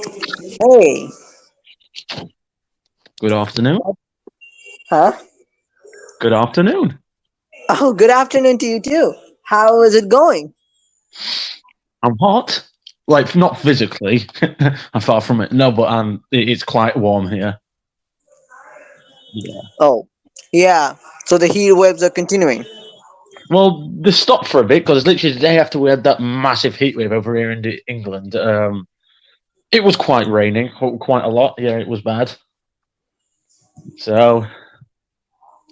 Hey, Good afternoon. huh? Good afternoon. Oh, good afternoon to you too. How is it going? I'm hot. Like, not physically. I'm far from it. No, but it's quite warm here. Yeah. Oh, yeah. So the heat waves are continuing. Well, they stopped for a bit because literally the day after we had that massive heat wave over here in England, it was quite raining, quite a lot. Yeah, it was bad. So,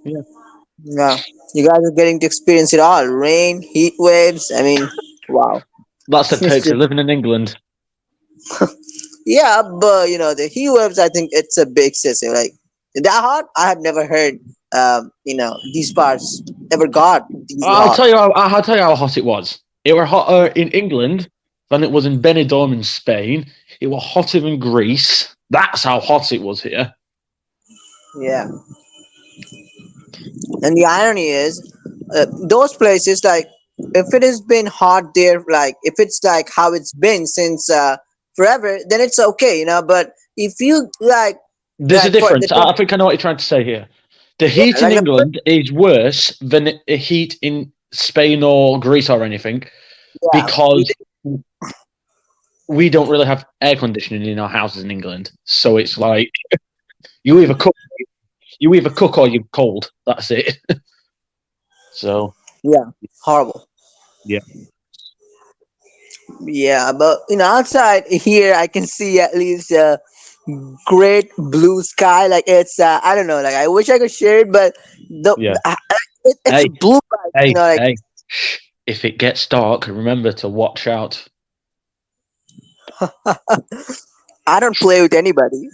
yeah, Yeah, you guys are getting to experience it all: rain, heat waves. I mean, wow. that's the It's perks of just, living in England. yeah, but the heat waves. I think it's a big excessive. Like that hot, I have never heard. These parts ever got these I'll hot. tell you. I'll tell you how hot it was. It were hotter in England than it was in Benidorm in Spain. It was hotter in Greece. That's how hot it was here. Yeah, and the irony is, those places like if it has been hot there, like if it's like how it's been since forever, then it's okay, But if you There's a like for the difference. I think I know what you're trying to say here. The yeah, heat in like the England is worse than the heat in Spain or Greece or anything yeah, because we don't really have air conditioning in our houses in England. So it's like you either cook, you either cook or you're cold. That's it. So yeah, horrible. yeah, Yeah, but outside here, I can see at least a great blue sky. Like it's I don't know. Like I wish I could share it, but yeah. it's Hey, blue. Like, like hey. Shh. If it gets dark, remember to watch out. I don't play with anybody.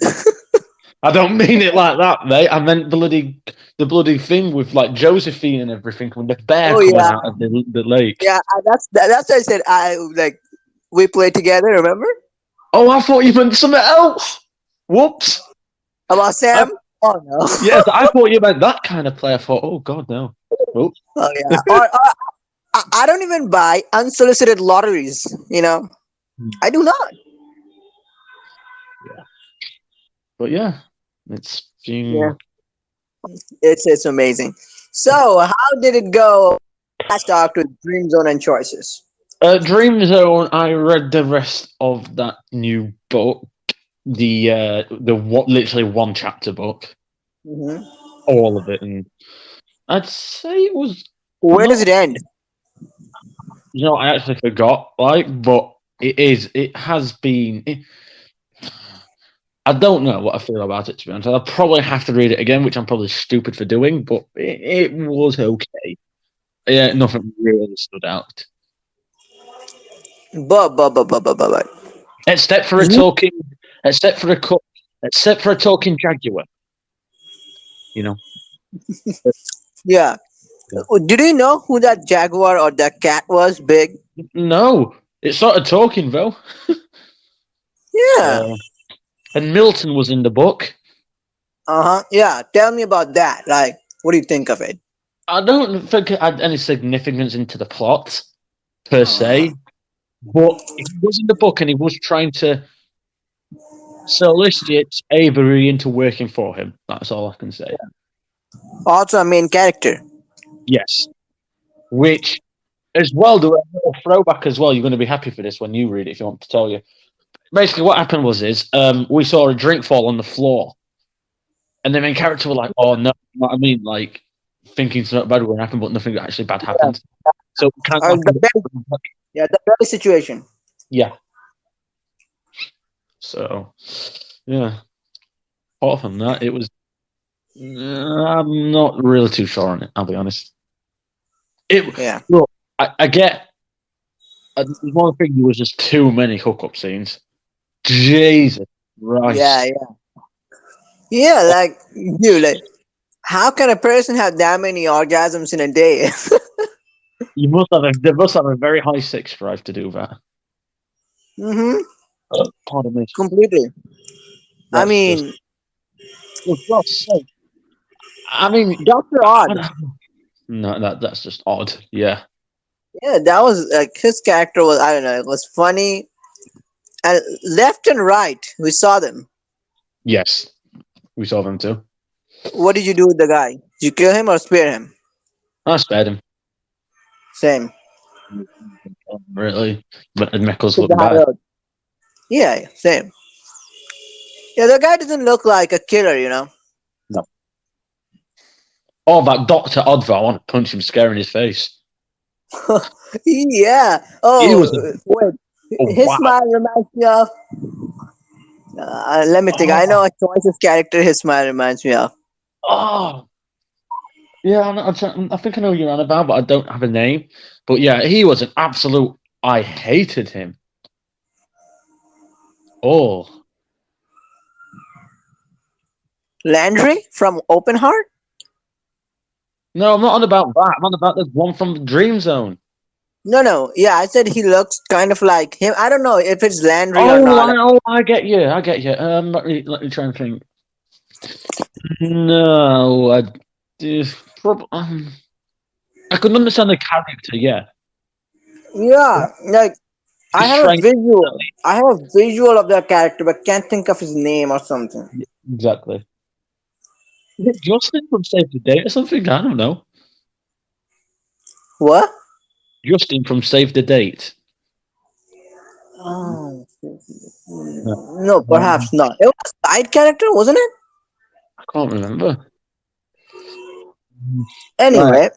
I don't mean it like that, mate. I meant the bloody thing with like Josephine and everything, with the bear Oh coming yeah, out of the lake. yeah. That's what I said. I like we played together. Remember Oh, I thought you meant something else. Whoops. about I, Sam? Oh no. yes, I thought you meant that kind of play. I thought, oh God, no. Oops. Oh yeah. Or I don't even buy unsolicited lotteries. I do not. Yeah, but yeah, it's Yeah, been it's amazing. So how did it go? Last talk with Dream Zone and Choices. Dream Zone. I read the rest of that new book, the what literally one chapter book, Hmm. all of it, and I'd say it was Where does not. it end? I actually forgot. Like, but it is. It has been. I don't know what I feel about it, to be honest. I'll probably have to read it again, which I'm probably stupid for doing, but it was okay. Yeah, nothing really stood out. But. Except for a You, talking, except for a cu- except for a talking jaguar, you know. yeah. Did you know who that jaguar or that cat was? Big. No, it started talking though. Yeah. So, and Milton was in the book. Uh huh. Yeah. Tell me about that. Like, what do you think of it? I don't think it had any significance into the plot per Uh, se, but he was in the book and he was trying to solicit Avery into working for him. That's all I can say. also a main character. Yes, which as well, do a little throwback as well. You're going to be happy for this when you read it. If you want to tell you, basically what happened we saw a drink fall on the floor, and the main character was like, "Oh no," you know what I mean? Like thinking something bad would happen, but nothing actually bad Yeah. happened. So kind of The belly, yeah, the belly situation. yeah. So yeah. Apart from that, it was. I'm not really too sure on it. I'll be honest. It Yeah. look. I get. One thing, there was just too many hookup scenes. Jesus Yeah. Christ. Yeah. Yeah. Like, dude, like, how can a person have that many orgasms in a day? They must have a very high sex drive to do that. Mm-hmm. Pardon me. Completely. I That's just, mean, for God's sake. I mean, Doctor Odd. no, that's just odd. Yeah. Yeah, that was like his character was, I don't know, it was funny. And left and right, we saw them. Yes, we saw them too. What did you do with the guy? Did you kill him or spare him? I spared him. Same. Really, but Mickles Took look the high better. road. Yeah, same. Yeah, the guy doesn't look like a killer. No. Oh, that Doctor Oddvar! I want to punch him, scaring his face. Yeah. He Oh, was a wait. His wow. smile reminds me of. Let me think. I Oh, know a choice of character his smile reminds me of. oh. Yeah, I think I know who you're on about, but I don't have a name. But yeah, he was an absolute. I hated him. Oh Landry from Open Heart? no, I'm not on about that. I'm on about the one from the Dream Zone. No, no. Yeah, I said he looks kind of like him. I don't know if it's Landry or Oh, not. I get you. I get you. Let me try and think. No, do. I could understand the character. Yeah, Yeah, like I he's have a trying. visual. I have a visual of that character, but can't think of his name or something. Exactly. Is it Justin from Save the Date or something? I don't know. What? Justin from Save the Date. Oh, No, no, perhaps not. It was a side character, wasn't it? I can't remember. Right. Anyway,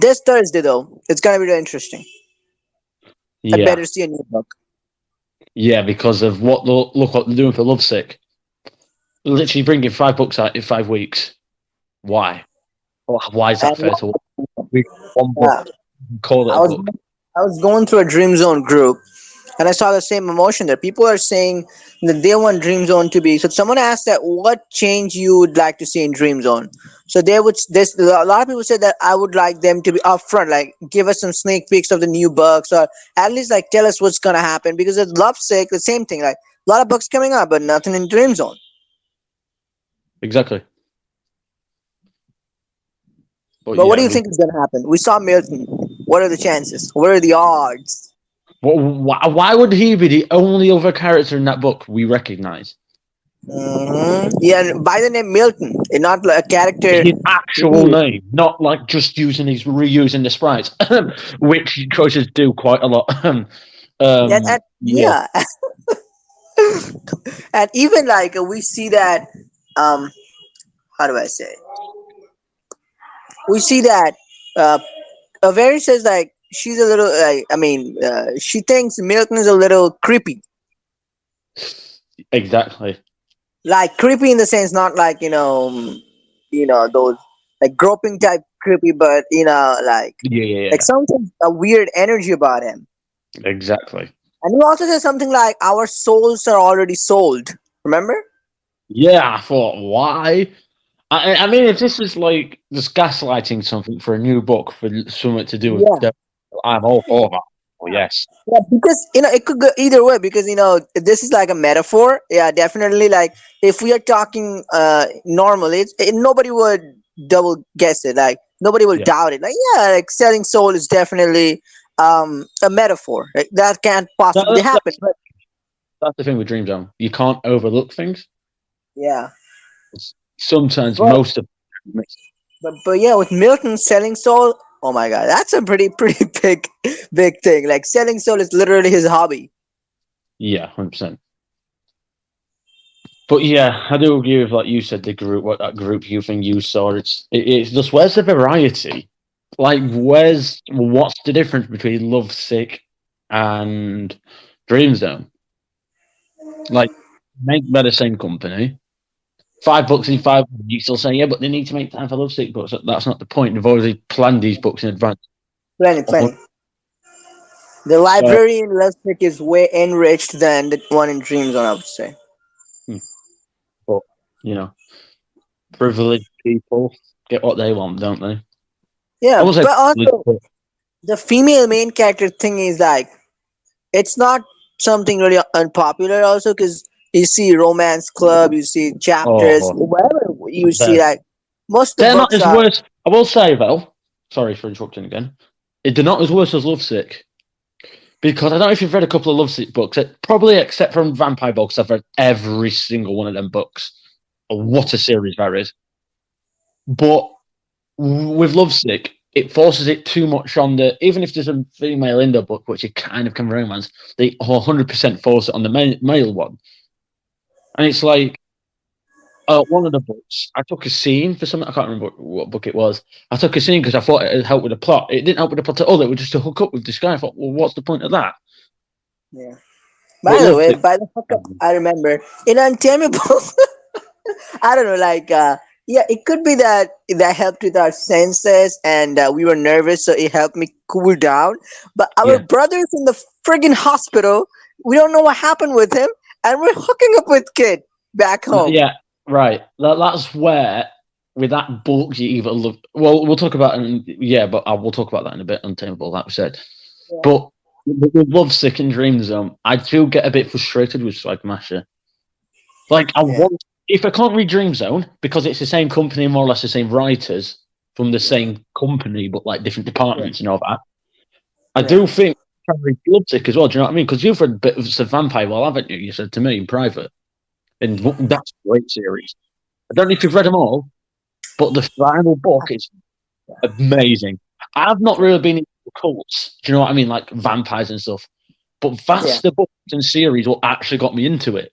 this Thursday though, it's gonna be really interesting. I Yeah. better see a new book. Yeah, because of look what they're doing for Lovesick. Literally bringing 5 books out in 5 weeks. Why? Why is that And fair to we one book? uh, Call it I a was book. I was going through a Dream Zone group, and I saw the same emotion there. People are saying that they want Dream Zone to be. So someone asked that what change you would like to see in Dream Zone. So they would. This a lot of people said that I would like them to be upfront, like give us some sneak peeks of the new books, or at least like tell us what's gonna happen. Because it's Lovesick, the same thing. Like a lot of books coming up, but nothing in Dream Zone. Exactly. But But what yeah, do you think is gonna happen? We saw Milton. What are the chances? What are the odds? why would he be the only other character in that book we recognize? Yeah, and by the name Milton, and not like a character. His actual name, not like just using his reusing the sprites, which choices do quite a lot. Yeah, Yeah, and even like we see that. Um, how do I say? We see that. Avery says like she's a little. She thinks Milton is a little creepy. exactly. Like creepy in the sense, not like those like groping type creepy, but Yeah, yeah, like yeah. something a weird energy about him. Exactly. And he also says something like, "Our souls are already sold." Remember? Yeah, I thought, why? I mean, if this is like just gaslighting something for a new book for something to do with Yeah. devil, I'm all for that. Oh, yes. Yeah, because it could go either way. Because this is like a metaphor. Yeah, definitely. Like if we are talking normally, nobody would double guess it. Like nobody will Yeah. doubt it. Like yeah, like selling soul is definitely a metaphor. Like, that can't No, possibly happen. But that's the thing with Dream Zone. You can't overlook things. yeah, Sometimes but most of but yeah, with Milton selling soul, oh my god, that's a pretty big thing. Like selling soul is literally his hobby. yeah, 100%. But yeah, I do agree with like you said, the group, what that group you think you saw. It's just where's the variety? Like, what's the difference between Lovesick and Dream Zone? Like, make by the same company. 5 books in 5 weeks. You still say, yeah, but they need to make time for Lovesick books. That's not the point. They've already planned these books in advance. Plenty, Uh-huh. plenty. The So, library in Lustig is way enriched than the one in Dream Zone, I would say. hmm, but you know, privileged people get what they want, don't they? I Yeah, won't say but privileged, also but the female main character thing is like it's not something really unpopular. Also, because you see romance club, you see chapters, oh, wherever you see they're like most of the they're not books as are. worse. I will say though. Sorry for interrupting again. They're not as worse as Lovesick. Because I don't know if you've read a couple of Lovesick books, probably except from Vampire books, I've read every single one of them books. What a series that is. But with Lovesick, it forces it too much on the, even if there's a female in the book, which it kind of can romance, they 100% force it on the male one. And it's like, one of the books, I took a scene for something, I can't remember what book it was. I took a scene because I thought it would help with the plot. It didn't help with the plot at all. It was just to hook up with this guy. I thought, well, what's the point of that? Yeah. But By the way, Lovesick, by the hookup, I remember in Untameable. I don't know, like, yeah, it could be that that helped with our senses, and we were nervous, so it helped me cool down. But our yeah. brother's in the friggin' hospital. We don't know what happened with him, and we're hooking up with kid back home. Yeah, right. That's where, with that book, you either love. Well, we'll talk about it. But we'll talk about that in a bit. Untameable, like we said. Yeah. But with Lovesick and Dream Zone, I do get a bit frustrated with Swag Masher. Like, I Yeah. want, if I can't read Dream Zone because it's the same company, more or less the same writers from the same company, but like different departments and all that. I do Right. think I can read Lovesick as well. Do you know what I mean? Because you've read a bit of the Vampire, well, haven't you? You said to me in private, and that's a great series. I don't know if you've read them all, but the final book is amazing. I've not really been into cults. Do you know what I mean? Like vampires and stuff. But Yeah. that's the book and series what actually got me into it.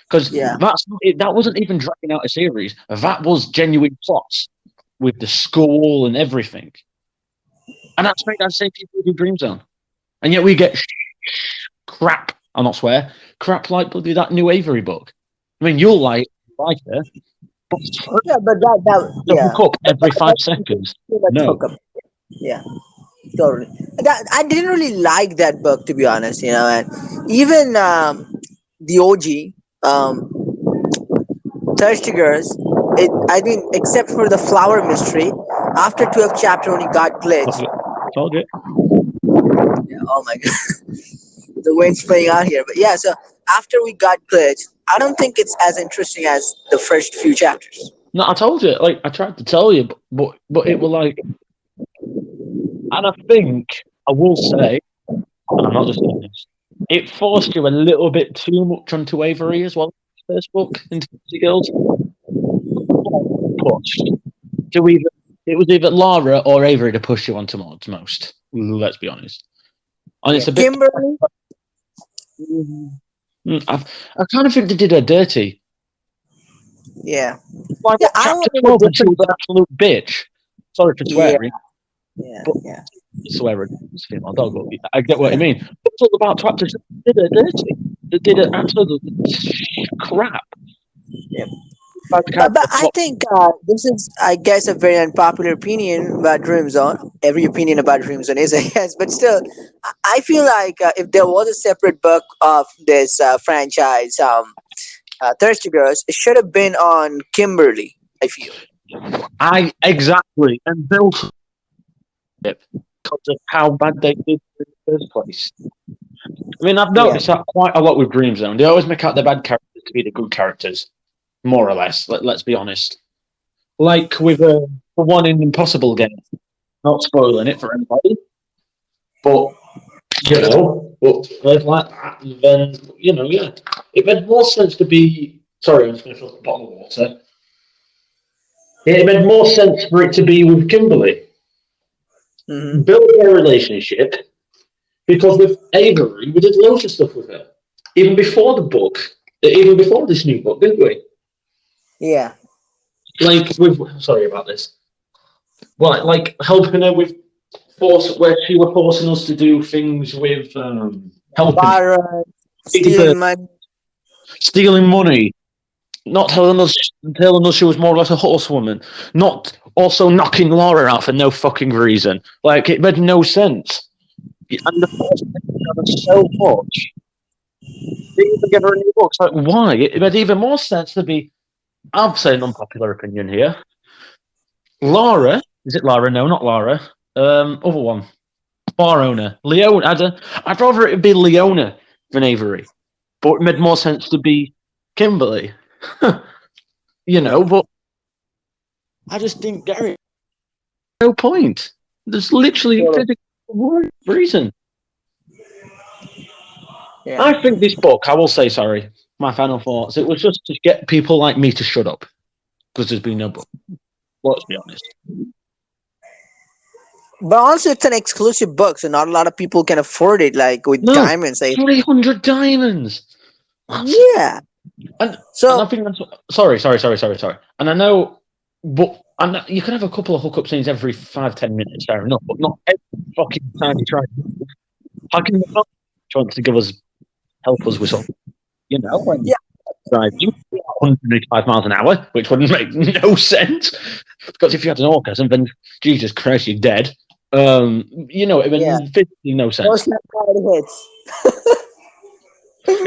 Because Yeah. that wasn't even dragging out a series. That was genuine plots with the school and everything. And that's made that same people do Dream Zone. And yet we get crap, I'll not swear, crap like bloody that new Avery book. I mean, you'll like it, but Yeah, but that to yeah, hook up but every 5 seconds. too much No. hookup. Yeah, totally. That I didn't really like that book, to be honest. And even the OG, Thirsty Girls. I mean, except for the flower mystery, after 12th chapter when he got glitch. Told you. Yeah, oh my god, the wind's playing out here. But yeah, so after we got glitch, I don't think it's as interesting as the first few chapters. No, I told you. Like I tried to tell you, but it was like, and I think I will say, and I'm not just saying this, it forced you a little bit too much onto Avery as well. First book into the Girls pushed to either it was either Lara or Avery to push you onto mods most. Let's be honest, and Yeah, it's a bit. Kimberly. I kind of think they did her dirty. Yeah, Like yeah. I chapter wanted a 12, and she different was an book. absolute bitch. Sorry for Yeah, swearing, yeah, but yeah. swearing is a female dog. But I get what you mean. It's all about chapters. They did her dirty. They did it absolutely crap. Yeah. Like the character But I think this is, I guess, a very unpopular opinion about Dream Zone. Every opinion about Dream Zone is, I guess. But still, I feel like if there was a separate book of this franchise, Thirsty Girls, it should have been on Kimberly, I feel. I exactly and built it because of how bad they did in the first place. I mean, I've Yeah. noticed that quite a lot with Dream Zone. They always make out the bad characters to be the good characters, more or less. Let's be honest. Like with the one in Impossible game. Not spoiling it for anybody, but like that, then yeah, it made more sense to be. Sorry, I'm just going to fill the bottle of water. It made more sense for it to be with Kimberly, Hmm. build their relationship, because with Avery, we did loads of stuff with her, even before the book, even before this new book, didn't we? Yeah. Like with sorry about this, like helping her with force where she was forcing us to do things with helping Lara either stealing money. stealing money, not telling us she was more like a horsewoman, not also knocking Laura out for no fucking reason. Like it made no sense. And the force so much. They even give her a new book. It's like why? It made even more sense to be. I'll say an unpopular opinion here. Laura, is it Laura? No, not Laura. Other one. Bar owner. Leona. I'd rather it be Leona than Avery. But it made more sense to be Kimberly. Yeah. But I just didn't get it. No point. There's literally a Totally. physical reason. Yeah. I think this book, I will say, sorry, my final thoughts, it was just to get people like me to shut up because there's been no book. Let's be honest. But also, it's an exclusive book, so not a lot of people can afford it. Like with No, diamonds, like 300 diamonds. That's, yeah. and I So think that's sorry. And I know, but and you can have a couple of hookup scenes every 5-10 minutes, fair enough, but not every fucking time you try. How can you not try to give us help us with something? You know, when yeah, driving 105 miles an hour, which wouldn't make no sense. Because if you had an orgasm, then Jesus Christ, you're dead. You know, it yeah. made physically no Those sense. kind of hits.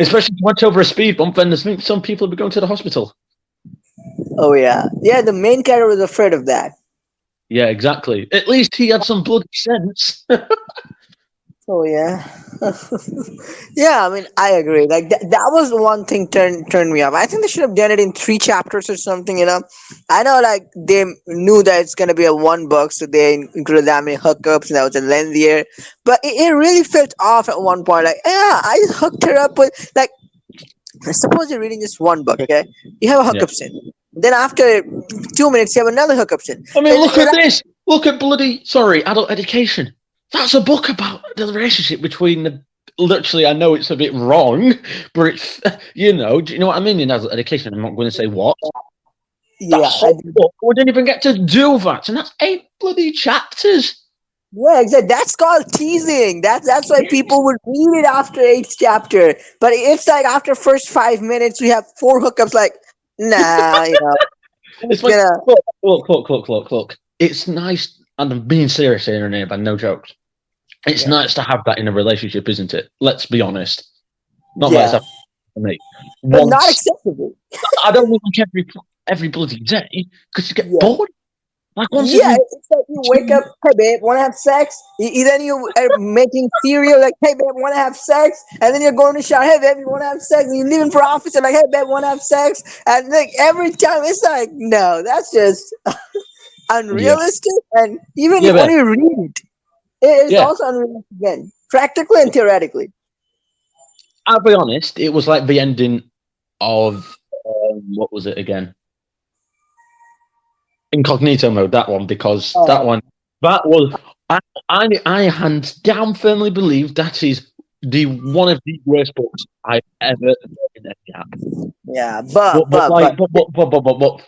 Especially if you went over a speed bump, then some people would be going to the hospital. Oh yeah, yeah. The main character was afraid of that. Yeah, exactly. At least he had some bloody sense. Oh yeah, yeah. I mean, I agree. Like that was the one thing turned me off. I think they should have done it in 3 chapters or something. I know like they knew that it's gonna be a one book, so they included that many hookups, and that was a lengthier. But it really felt off at one point. Like yeah, I hooked her up with like. Suppose you're reading just one book, okay? You have a Yeah. hookup scene. Then after 2 minutes, you have another hookup scene. I mean, look You're at like, this. Look at bloody, sorry, adult education. That's a book about the relationship between the. Literally, I know it's a bit wrong, but it's, do you know what I mean in adult education? I'm not going to say what. That yeah, whole book, we didn't even get to do that, and that's 8 bloody chapters. yeah, exactly. That's called teasing. That's why Yes. people would read it after each chapter. But it's like after first 5 minutes, we have 4 hookups. Like, nah, who's It's like, gonna? look. It's nice, and I'm being serious here, and by no jokes. It's Yeah, nice to have that in a relationship, isn't it? Let's be honest. Not that it's yeah, happened for me. but not Once, acceptable. I don't mean like every bloody day because you get Yeah. bored. Like once Yeah, every it's like you wake 2 up, hey babe, wanna have sex? Then you are making cereal, like, hey babe, wanna have sex? And then you're going to shower, hey babe, you wanna have sex? And you're leaving for office, and like, hey babe, wanna have sex? And like every time, it's like, no, that's just yeah, unrealistic. And even yeah, when but you read it, it is yeah. also unrealistic again, practically and theoretically. I'll be honest. It was like the ending of what was it again? Incognito mode. That one because Oh, that was I hands down firmly believe that is the one of the worst books I've ever read in any app. yeah, But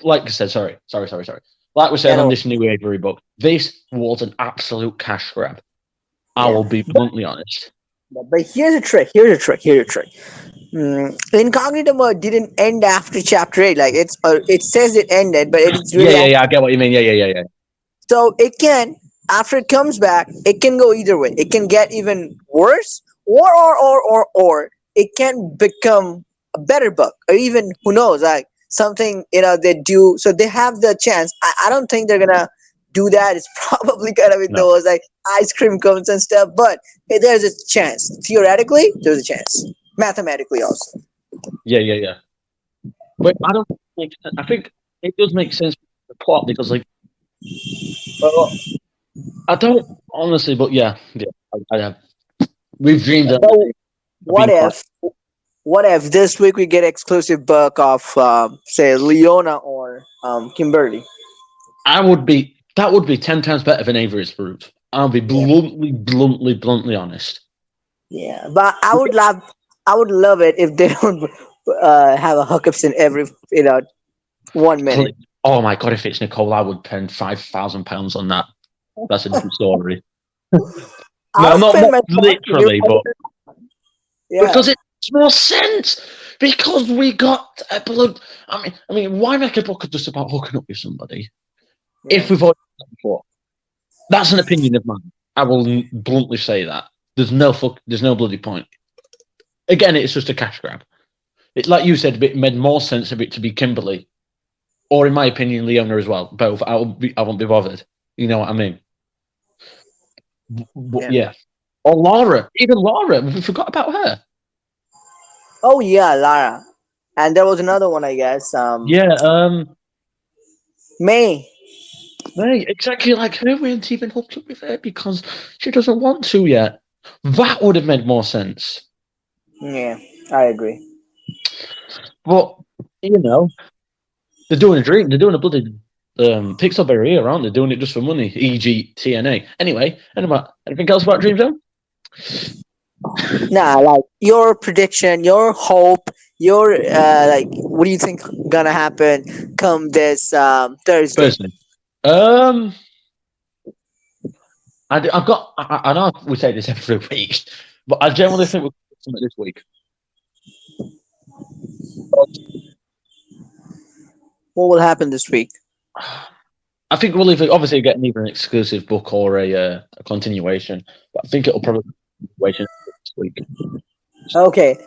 like I said, sorry. Like we yeah, said on no, this new Avery book, this was an absolute cash grab. I yeah. will be bluntly honest. But here's a trick. Here's a trick. Incognito mode didn't end after chapter 8. Like it says it ended, but it's really Yeah. I get what you mean. Yeah. so it can, after it comes back, it can go either way. It can get even worse, or it can become a better book, or even who knows, like something they do. So they have the chance. I don't think they're gonna do that. It's probably gonna be No. those like ice cream cones and stuff. But there's a chance. Theoretically, there's a chance. Mathematically, also. Yeah. But I don't think I think it does make sense for the plot because like I don't honestly, but yeah. I have. We've dreamed of But what being quite. if? What if this week we get exclusive book of say Leona or Kimberly? I would be. That would be 10 times better than Avery's fruit. I'll be Yeah, bluntly honest. yeah. But I would love it if they don't have a hookups in every 1 minute. Oh my god! If it's Nicole, I would spend £5,000 on that. That's a different story. No, I'll not spend my thoughts with you. literally, but Yeah, because it makes more sense. Because we got a blood. I mean, why make a book just about hooking up with somebody yeah. if we've already done it before? That's an opinion of mine. I will bluntly say that. There's no bloody point. Again, it's just a cash grab. It, like you said, it made more sense of it to be Kimberly, or in my opinion, Leona as well. Both. I won't be bothered. You know what I mean? But Yeah. yeah. Or Laura. Even Laura. We forgot about her. Oh yeah, Lara. And there was another one, I guess. Yeah. May. Right, exactly like her. We haven't even hooked up with her because she doesn't want to yet. That would have made more sense. Yeah, I agree. But you know, they're doing a dream. They're doing a bloody Pixel here, aren't they? Doing it just for money, e.g. TNA. Anyway, anything else about Dream Zone? Nah, like your prediction, your hope, your like, what do you think gonna happen come this Thursday? Personally, I've got. I know we say this every week, but I generally think we'll get something this week. What will happen this week? I think we'll either obviously get either an exclusive book or a continuation. But I think it'll probably be a continuation this week. Okay, and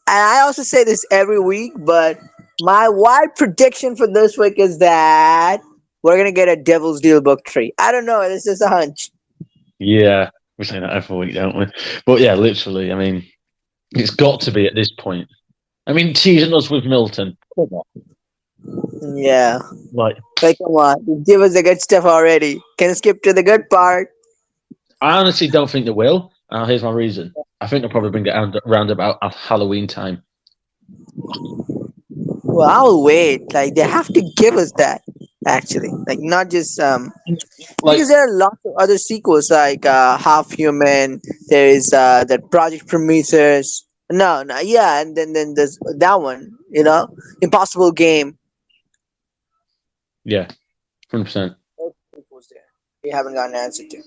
I also say this every week, but my wide prediction for this week is that we're gonna get a Devil's Deal book 3. I don't know. This is a hunch. Yeah, we say that every week, don't we? But yeah, literally, I mean, it's got to be at this point. I mean, teasing us with Milton. Come on. Yeah, Like, like come on, you give us the good stuff already. Can you skip to the good part? I honestly don't think they will. Here's my reason. I think they'll probably bring it around about Halloween time. Well, I'll wait. Like they have to give us that actually, like not just Like, because there are lots of other sequels like Half Human. There is that Project Prometheus. No, no, yeah, and then there's that one. Impossible Game. yeah, 100%. Those sequels there. We haven't gotten an answer to.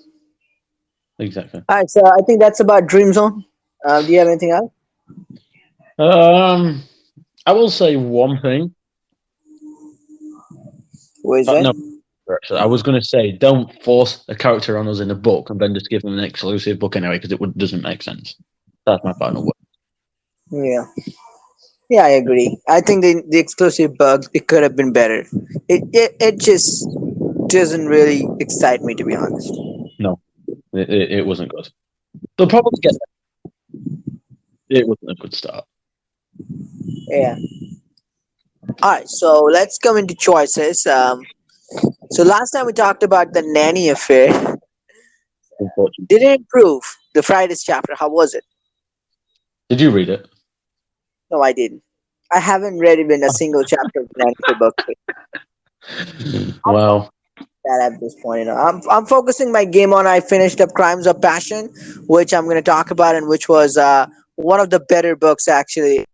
Exactly. All right, so I think that's about Dream Zone. Do you have anything else? Um, I will say one thing. What is it? No, actually, I was going to say don't force a character on us in a book and then just give them an exclusive book anyway because doesn't make sense. That's my final word. Yeah, yeah, I agree. I think the exclusive bugs it could have been better. It just doesn't really excite me to be honest. No, it wasn't good. They'll probably get there. It wasn't a good start. Yeah. All right, so let's come into choices. So last time we talked about the nanny affair. Unfortunately. Did it improve the Friday's chapter? How was it? Did you read it? No, I didn't. I haven't read even a single chapter of the nanny affair book. I'm Well, that at this point. I'm focusing my game on. I finished up Crimes of Passion, which I'm going to talk about, and which was one of the better books actually.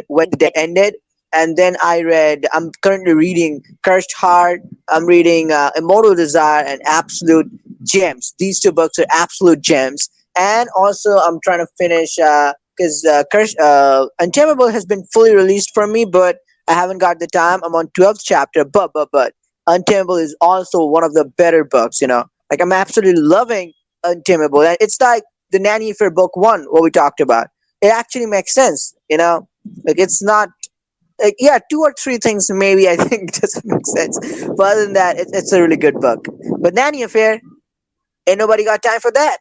When they ended, and then I read. I'm currently reading Cursed Heart. I'm reading Immortal Desire and Absolute Gems. These two books are absolute gems. And also, I'm trying to finish because Untameable has been fully released for me, but I haven't got the time. I'm on 12th chapter, but Untameable is also one of the better books. Like I'm absolutely loving Untameable, and it's like the Nanny for book one, what we talked about. It actually makes sense. Like it's not like, yeah, two or three things maybe I think doesn't make sense, but other than that, it's a really good book. But Nanny Affair, ain't nobody got time for that.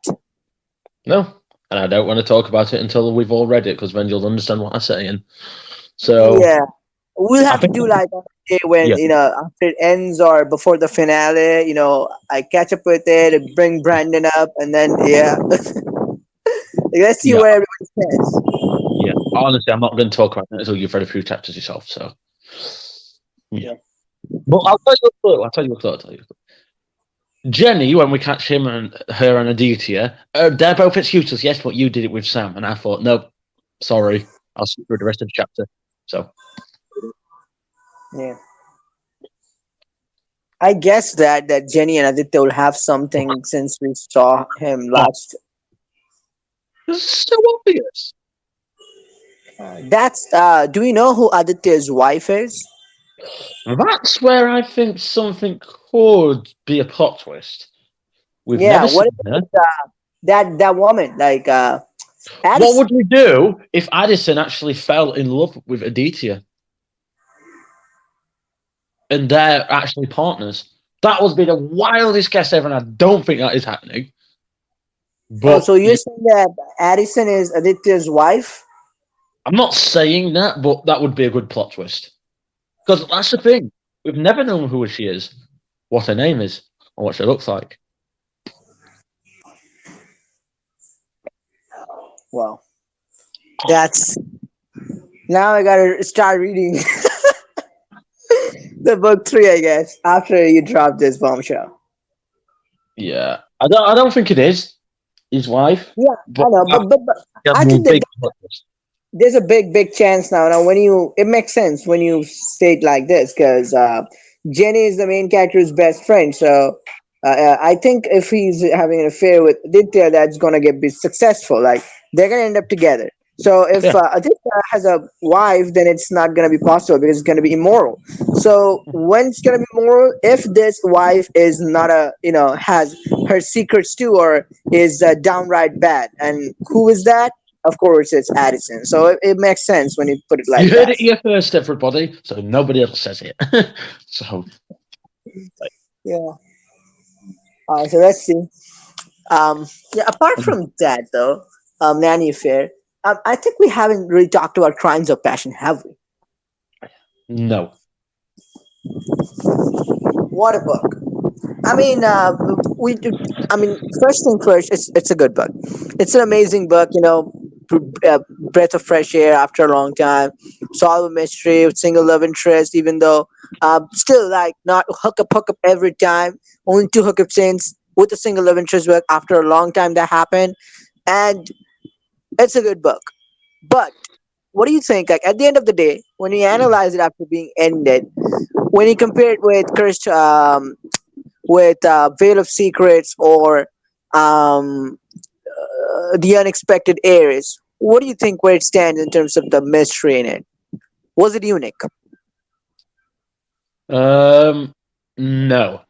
no. And I don't want to talk about it until we've all read it because then you'll understand what I'm saying. So Yeah, we'll I have to think, do like on a day when yeah, after it ends or before the finale. I catch up with it, bring Brandon up, and then yeah, let's see yeah, where everyone stands. yeah. Honestly, I'm not going to talk about it until you've read a few chapters yourself. So, yeah. Yeah. But I'll tell you a thought. I'll tell you a thought. Jenny, when we catch him and her and Aditya, they're both excuses, yes, but you did it with Sam. And I thought, nope, sorry, I'll skip through the rest of the chapter. So, Yeah. I guess that Jenny and Aditya will have something since we saw him oh, last. it's so obvious. That's do we know who Aditya's wife is? That's where I think something could be a plot twist. We've Yeah, never what seen is her. that woman like What Addison? would we do if Addison actually fell in love with Aditya and they're actually partners? That would be the wildest guess ever, and I don't think that is happening. Oh, But so you're saying that Addison is Aditya's wife? I'm not saying that, but that would be a good plot twist. Because that's the thing. We've never known who she is, what her name is, or what she looks like. Wow. That's now I gotta start reading the book three, I guess, after you drop this bombshell. Yeah, I don't think it is his wife, Yeah, but I know, I but have I more think that big. there's a big chance now. Now, when you it makes sense when you say it like this because Jenny is the main character's best friend. So I think if he's having an affair with Aditya, that's gonna get be successful. Like they're gonna end up together. So if Yeah, Aditya has a wife, then it's not gonna be possible because it's gonna be immoral. So when it's gonna be moral, if this wife is not a has her secrets too, or is downright bad, and who is that? Of course, it's Addison. So it makes sense when you put it you like heard that. it here first, everybody. So nobody else says it. So Yeah. So let's see. Yeah. Apart from that, though, Nanny Affair, I think we haven't really talked about Crimes of Passion, have we? no. What a book! I mean, we. I mean, first thing first, it's a good book. It's an amazing book. Breath of fresh air after a long time. Solve a mystery with single love interest, even though still like not hook up every time. Only two hookup scenes with a single love interest book after a long time that happened, and it's a good book. But what do you think? Like at the end of the day, when you analyze it after being ended, when you compare it with Veil of Secrets or um, The Unexpected Heirs. What do you think where it stands in terms of the mystery in it? Was it unique? Um, no.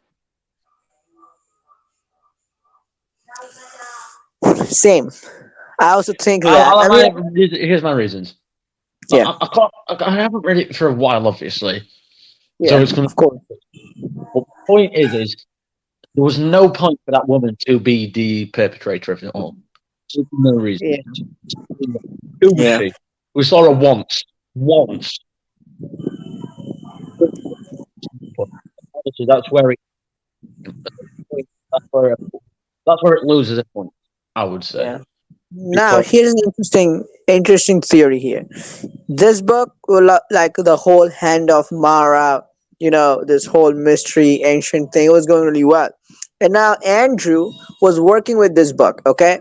Same. I also think that. I'll I have mean, here's my reasons. yeah, I can't. I haven't read it for a while, obviously. So yeah, it's going to. of course. But the point is there was no point for that woman to be the perpetrator of it all. There's no reason. Yeah, Who was yeah, she? We saw her once. Once. Obviously, that's where it, that's where it loses a point. I would say yeah. Now because here's an interesting theory here. This book will like the whole hand of Mara, this whole mystery ancient thing, it was going really well. And now Andrew was working with this book, okay?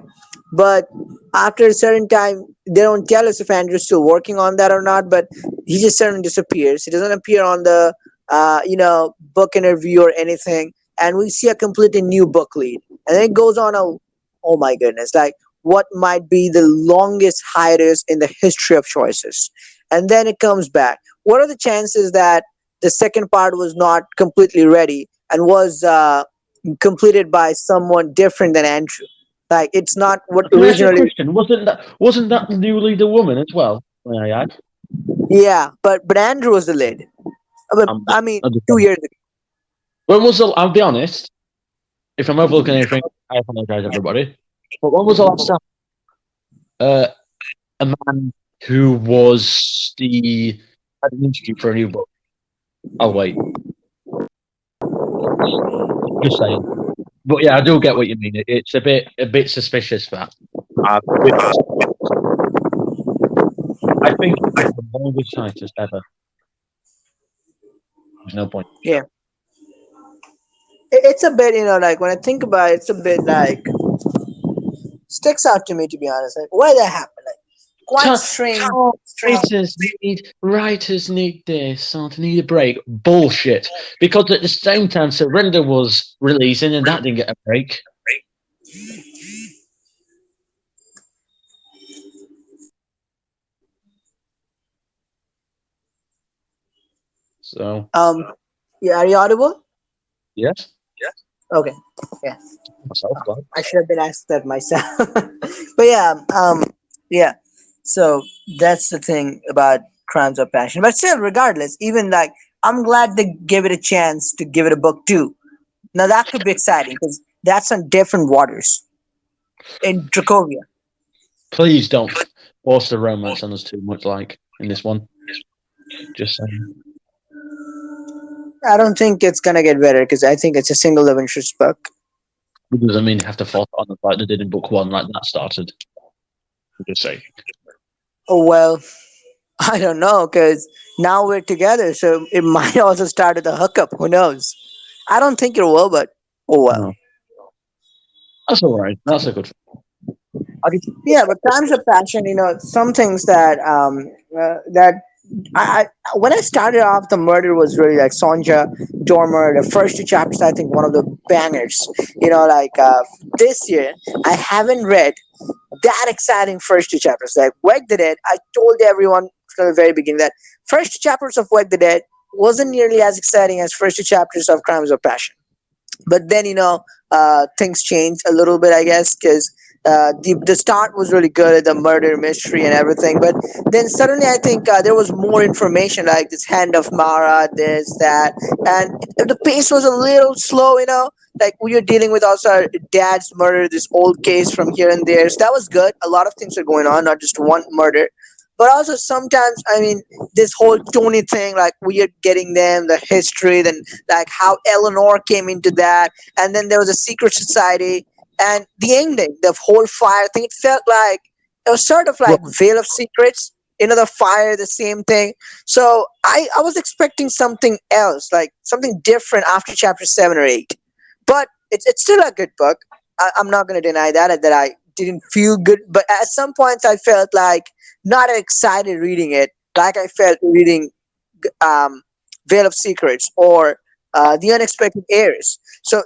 But after a certain time, they don't tell us if Andrew's still working on that or not, but he just suddenly disappears. He doesn't appear on the book interview or anything. And we see a completely new book lead. And then it goes on oh my goodness, like what might be the longest hiatus in the history of choices. And then it comes back. What are the chances that the second part was not completely ready and was completed by someone different than Andrew? Like it's not what can I ask you a originally. question? Wasn't that the new leader woman as well? May I add? Yeah, but Andrew was the lead. But I'm just, I mean, I'm just 2 years ago. when was the? I'll be honest. If I'm overlooking anything, I apologize, everybody. But when was the last time uh, a man who was the had an interview for a new book? Oh wait, just saying. But yeah, I do get what you mean. It's a bit suspicious that. Which I think it was the longest hiatus ever. There's no point. Yeah, it's a bit like when I think about it, it's a bit like sticks out to me to be honest. Like why that happened? Like quite strange. Strange. Writers need this, or to need a break. Bullshit. Because at the same time, Surrender was releasing, and that didn't get a break. So Yeah, are you audible? yes, Okay. Yeah. myself, God. I should have been asked that myself. But yeah, yeah. So that's the thing about Crimes of Passion. But still, regardless, even like I'm glad they give it a chance to give it a book too. Now that could be exciting because that's on different waters in Dracovia. Please don't force the romance on us too much, like in this one. Just saying. I don't think it's gonna get better because I think it's a single love interest book. It doesn't mean you have to force it on us like they did in book one, like that started. I'm just saying. Oh, well, I don't know, because now we're together, so it might also start with a hookup. Who knows? I don't think it will, but oh well. No, that's all right. That's a good. I just, Yeah, but crimes of passion, some things that when I started off, the murder was really like Sonja Dormer. The first two chapters, I think, one of the bangers. This year, I haven't read that exciting first two chapters. Like Wake the Dead, I told everyone from the very beginning that first two chapters of Wake the Dead wasn't nearly as exciting as first two chapters of Crimes of Passion. But then things changed a little bit, I guess, because the start was really good, the murder mystery and everything, but then suddenly I think there was more information, like this Hand of Mara, this that, and the pace was a little slow, like we were dealing with also our dad's murder, this old case from here and there, so that was good. A lot of things are going on, not just one murder. But also sometimes, I mean, this whole Tony thing, like we are getting them the history, then like how Eleanor came into that, and then there was a secret society, and the ending, the whole fire thing. It felt like it was sort of well, like Veil of Secrets. The fire, the same thing. So I was expecting something else, like something different after chapter 7 or 8. But it's still a good book. I'm not going to deny that I didn't feel good, but at some points I felt like not excited reading it, like I felt reading um, Veil of Secrets or The Unexpected Heirs. So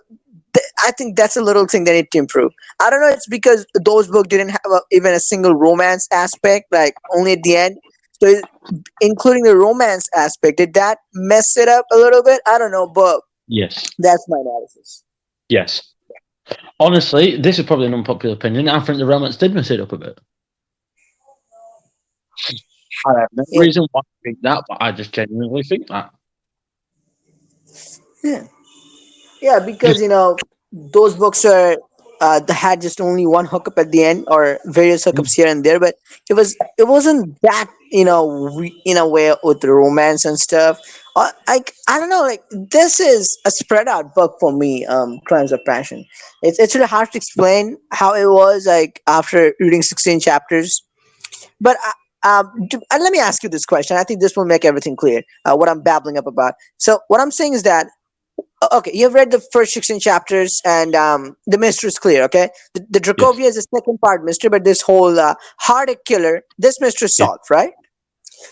I think that's a little thing they need to improve. I don't know. It's because those books didn't have even a single romance aspect, like only at the end. So including the romance aspect, did that mess it up a little bit? I don't know, but yes, that's my analysis. yes. Honestly, this is probably an unpopular opinion. I think the romance did mess it up a bit. I have no Yeah, reason why I think that, but I just genuinely think that. yeah, yeah. Because Just those books are they had just only one hookup at the end, or various hookups here and there, but it wasn't that in a way with the romance and stuff. I don't know, like this is a spread out book for me. Crimes of Passion. It's really hard to explain how it was like after reading 16 chapters. But let me ask you this question. I think this will make everything clear. What I'm babbling up about. So what I'm saying is that okay, you've read the first 16 chapters, and the mystery is clear. Okay, the yes, Dracovia is the second part mystery, but this whole heartache killer, this mystery is yes. solved, right?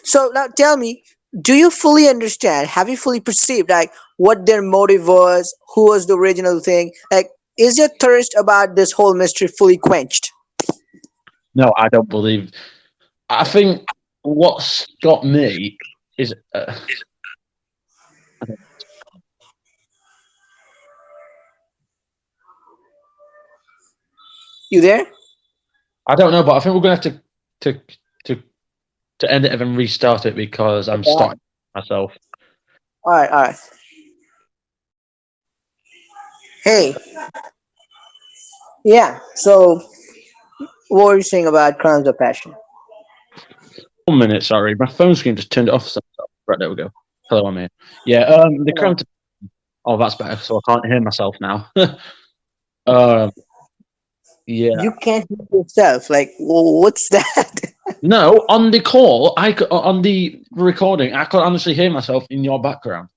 So now tell me, do you fully understand? Have you fully perceived like what their motive was? Who was the original thing? Like, is your thirst about this whole mystery fully quenched? No, I don't believe. I think what's got me is You there? I don't know, but I think we're going to have to to to end it and restart it because I'm Okay, starting myself. all right, all right. Hey, yeah. So, what were you saying about Crimes of Passion? 1 minute, sorry, my phone screen just turned it off. Right, there we go. Hello, I'm here. Yeah, the crown. Oh, that's better, so I can't hear myself now. um, yeah. You can't hear yourself. Like, what's that? No, on the call, on the recording, I could honestly hear myself in your background.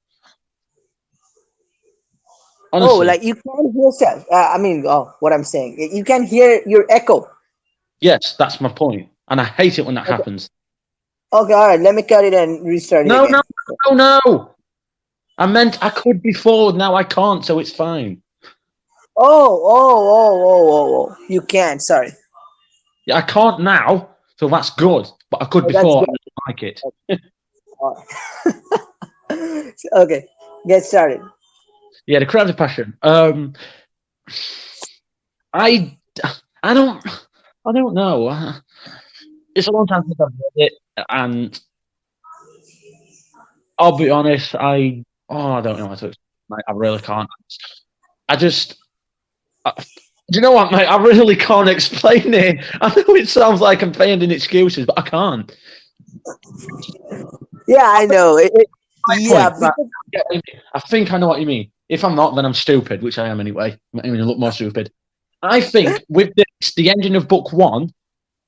Oh, Honestly, like you can't hear yourself. I mean, oh, what I'm saying, you can hear your echo. yes, that's my point, and I hate it when that Okay, happens. okay, all right. Let me cut it and restart it No, no, again. no, no. I meant I could before. Now I can't, so it's fine. Oh. You can't. Sorry. Yeah, I can't now, so that's good. But I could Oh, that's before. I good. don't like it. All right. Okay, get started. Yeah, the crowd of passion. I, I don't, I don't know. It's a long time since I've read it, and I'll be honest. I don't know what to explain. Like, I really can't. I just, do you know what, mate? I really can't explain it. I know it sounds like I'm finding excuses, but I can't. Yeah, I know. My Yeah, point. Right, because I think I know what you mean. If I'm not, then I'm stupid, which I am anyway. I mean, I look more stupid. I think with this, the ending of book one,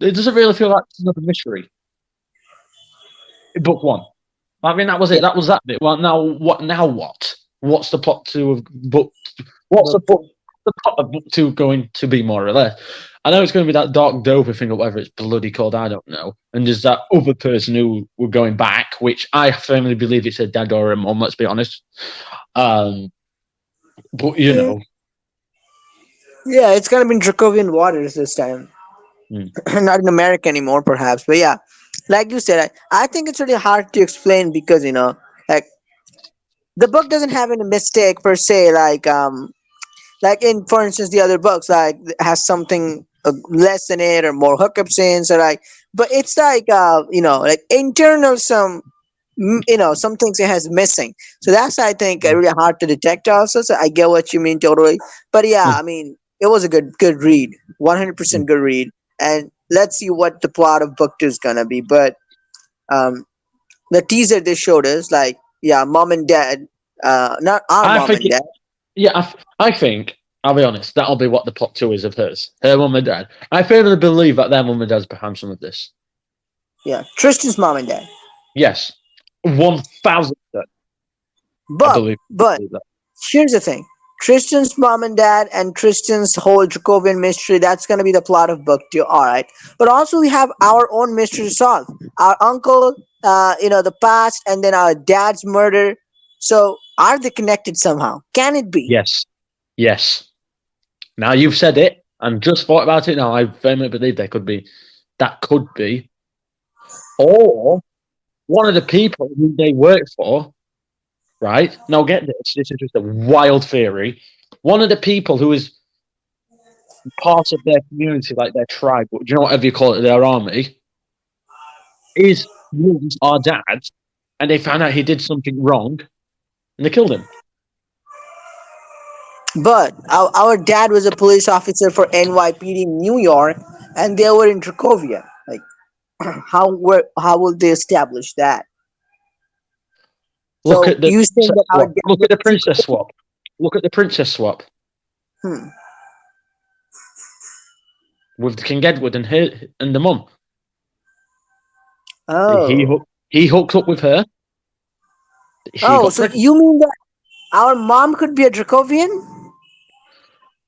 it doesn't really feel like it's another mystery. book one. I mean, that was Yeah, it. That was that bit. Well, now what? Now what? What's the plot two of book? What's book two. the plot of book two going to be more or less? I know it's going to be that dark doper thing or whatever it's bloody called. I don't know. And there's that other person who we're going back, which I firmly believe it's a dad or a mum. Let's be honest. Um, but you Mm, know, yeah, it's gonna be in Dracovian waters this time, mm, not in America anymore, perhaps. But yeah, like you said, I think it's really hard to explain because like the book doesn't have any mistake per se, like in for instance the other books like has something less in it or more hookup scenes or like, but it's like like internal some some things it has missing, so that's I think mm, really hard to detect also, so I get what you mean totally. But yeah, mm, I mean it was a good read, mm. 100% good read. And let's see what the plot of book 2 is gonna be. But um the teaser they showed us, like, yeah, mom and dad, not our I mom think and it. dad. Yeah, I think I'll be honest. That'll be what the plot two is of hers. Her mum and dad. I firmly believe that their mum and dad's behind some of this. Yeah, Tristan's mom and dad. Yes, 1,000%. I But believe but that. here's the thing. Tristan's mom and dad and Tristan's whole Jacobian mystery, that's gonna be the plot of book 2, alright. But also we have our own mystery to solve. Our uncle, the past, and then our dad's murder. So are they connected somehow? Can it be? Yes, yes. Now you've said it, and just thought about it. Now I firmly believe there could be. That could be, or one of the people who they work for. Right now, get this. This is just a wild theory. One of the people who is part of their community, like their tribe, do you know whatever you call it, their army, is was our dad, and they found out he did something wrong, and they killed him. But our dad was a police officer for NYPD in New York, and they were in Dracovia. Like, how will they establish that? Look So at the you saying princess that our swap. dad Look was at the princess secret? swap. Look at the princess swap Hmm. with King Edward and her and the mum. Oh. He hooked up with her. She Oh, got so pregnant. you mean that our mom could be a Dracovian?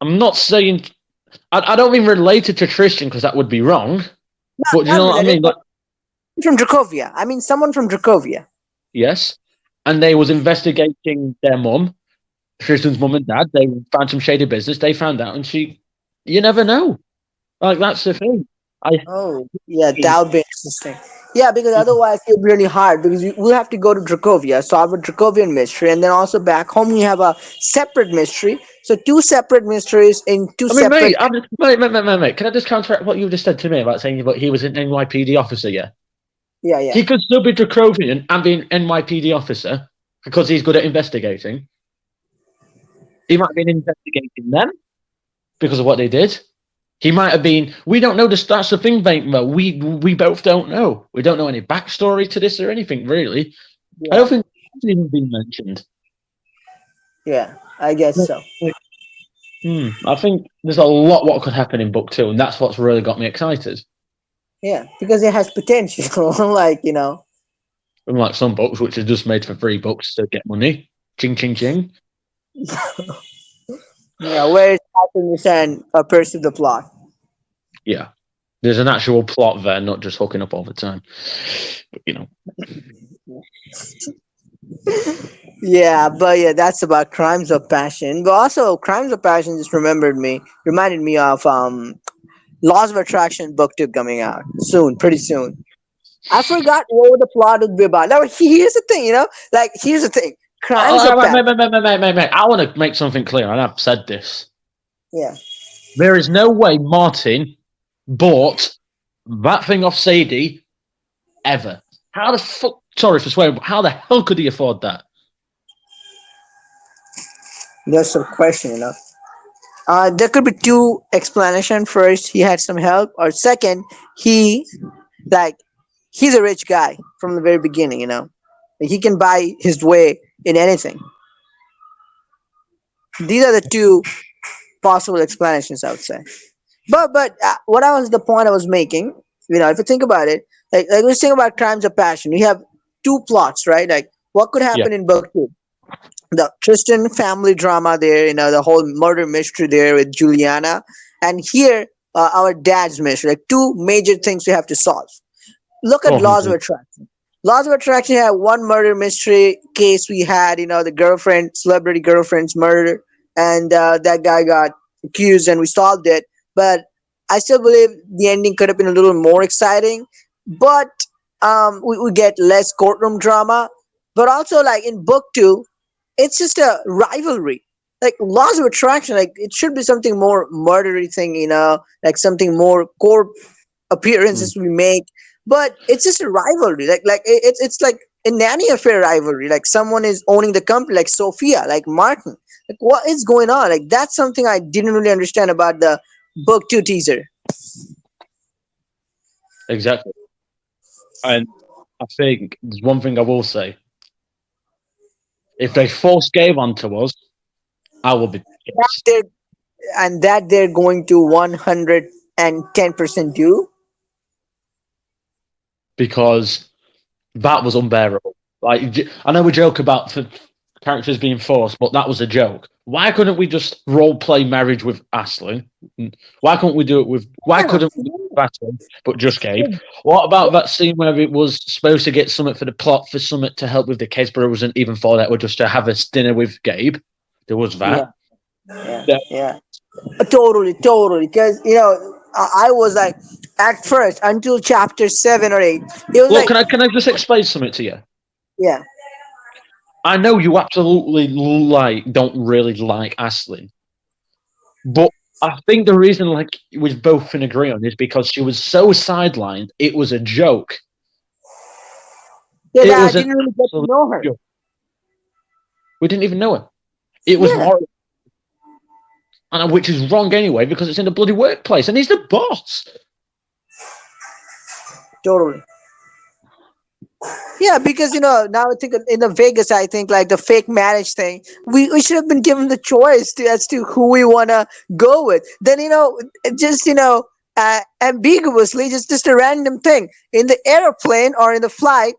I'm not saying I don't mean related to Tristan because that would be wrong. Not But do you not know what I related, mean? but Like from Dracovia. I mean someone from Dracovia. yes, and they was investigating their mum, Tristan's mum and dad. They found some shady business. They found out, and she. You never know. Like that's the thing. I. Oh, yeah, that would be interesting. Yeah, because otherwise it'll be really hard because we'll have to go to Dracovia, solve a Dracovian mystery, and then also back home we have a separate mystery. So two separate mysteries in two I mean, separate. mate. Can I just counteract what you just said to me about saying that he was an NYPD officer? Yeah, Yeah, yeah. he could still be Draconian and be an NYPD officer because he's good at investigating. He might have been investigating them because of what they did. He might have been. We don't know. That's the thing, mate. We both don't know. We don't know any backstory to this or anything really. I Yeah, don't think it's even been mentioned. yeah. I guess so. I think there's a lot what could happen in book two, and that's what's really got me excited. Yeah, because it has potential. Like Unlike some books, which are just made for free books to get money. Ching, ching, ching. where it's happiness and perceive the plot. Yeah. There's an actual plot there, not just hooking up all the time. But, Yeah, but yeah, that's about Crimes of Passion. But also, Crimes of Passion just reminded me of Laws of Attraction book 2 coming out soon, pretty soon. I forgot what the plot would be about. Now, here's the thing, like here's the thing. Crimes of Passion. mate. I want to make something clear, and I've said this. Yeah. There is no way Martin bought that thing off Sadie ever. How the fuck? Sorry for swearing, but how the hell could he afford that? There's some question, there could be two explanation. First, he had some help, or second, he like he's a rich guy from the very beginning. Like, he can buy his way in anything. These are the two possible explanations, I would say. But what I was the point I was making, if you think about it, like let's think about Crimes of Passion. We have two plots, right? Like what could Yeah. happen in book two? The Tristan family drama there, the whole murder mystery there with Juliana, and here our dad's mystery. Like two major things we have to solve. Look at Oh, laws of 100. attraction. Laws of attraction had one murder mystery case. We had, the girlfriend, celebrity girlfriend's murder, and that guy got accused, and we solved it. But I still believe the ending could have been a little more exciting. But we get less courtroom drama. But also, like in book two, it's just a rivalry. Like laws of attraction, like it should be something more murdery thing, like something more core Mm. appearances we make, but it's just a rivalry. It's like a nanny affair rivalry. Like someone is owning the company, like Sophia, like Martin. Like what is going on? Like that's something I didn't really understand about the book two teaser. Exactly. And I think there's one thing I will say. If they force Gabe onto us, I will be That pissed they're and that they're going to 110% do. because that was unbearable. Like, I know we joke about the characters being forced, but that was a joke. Why couldn't we just role play marriage with Ashley? Why couldn't we do it with? Why Yeah, couldn't we do it with Ashley, but just Gabe? What about that scene where it was supposed to get Summit for the plot for Summit to help with the case, but it wasn't even for that? We're just to have a dinner with Gabe. There was yeah, that. yeah, Yeah. yeah. Totally. Because I was like, at first until chapter 7 or 8, it was Look, like, can I just explain something to you? yeah, I know you absolutely don't really like Ashley, but I think the reason we both can agree on is because she was so sidelined. It was a joke. yeah. It That I was an didn't really get to absolute know her. joke. We didn't even know her. It was Yeah, more, and which is wrong anyway because it's in the bloody workplace and he's the boss. totally. Yeah, because now I think in the Vegas, I think like the fake marriage thing, we should have been given the choice as to who we wanna go with. Then just ambiguously, just a random thing in the airplane or in the flight.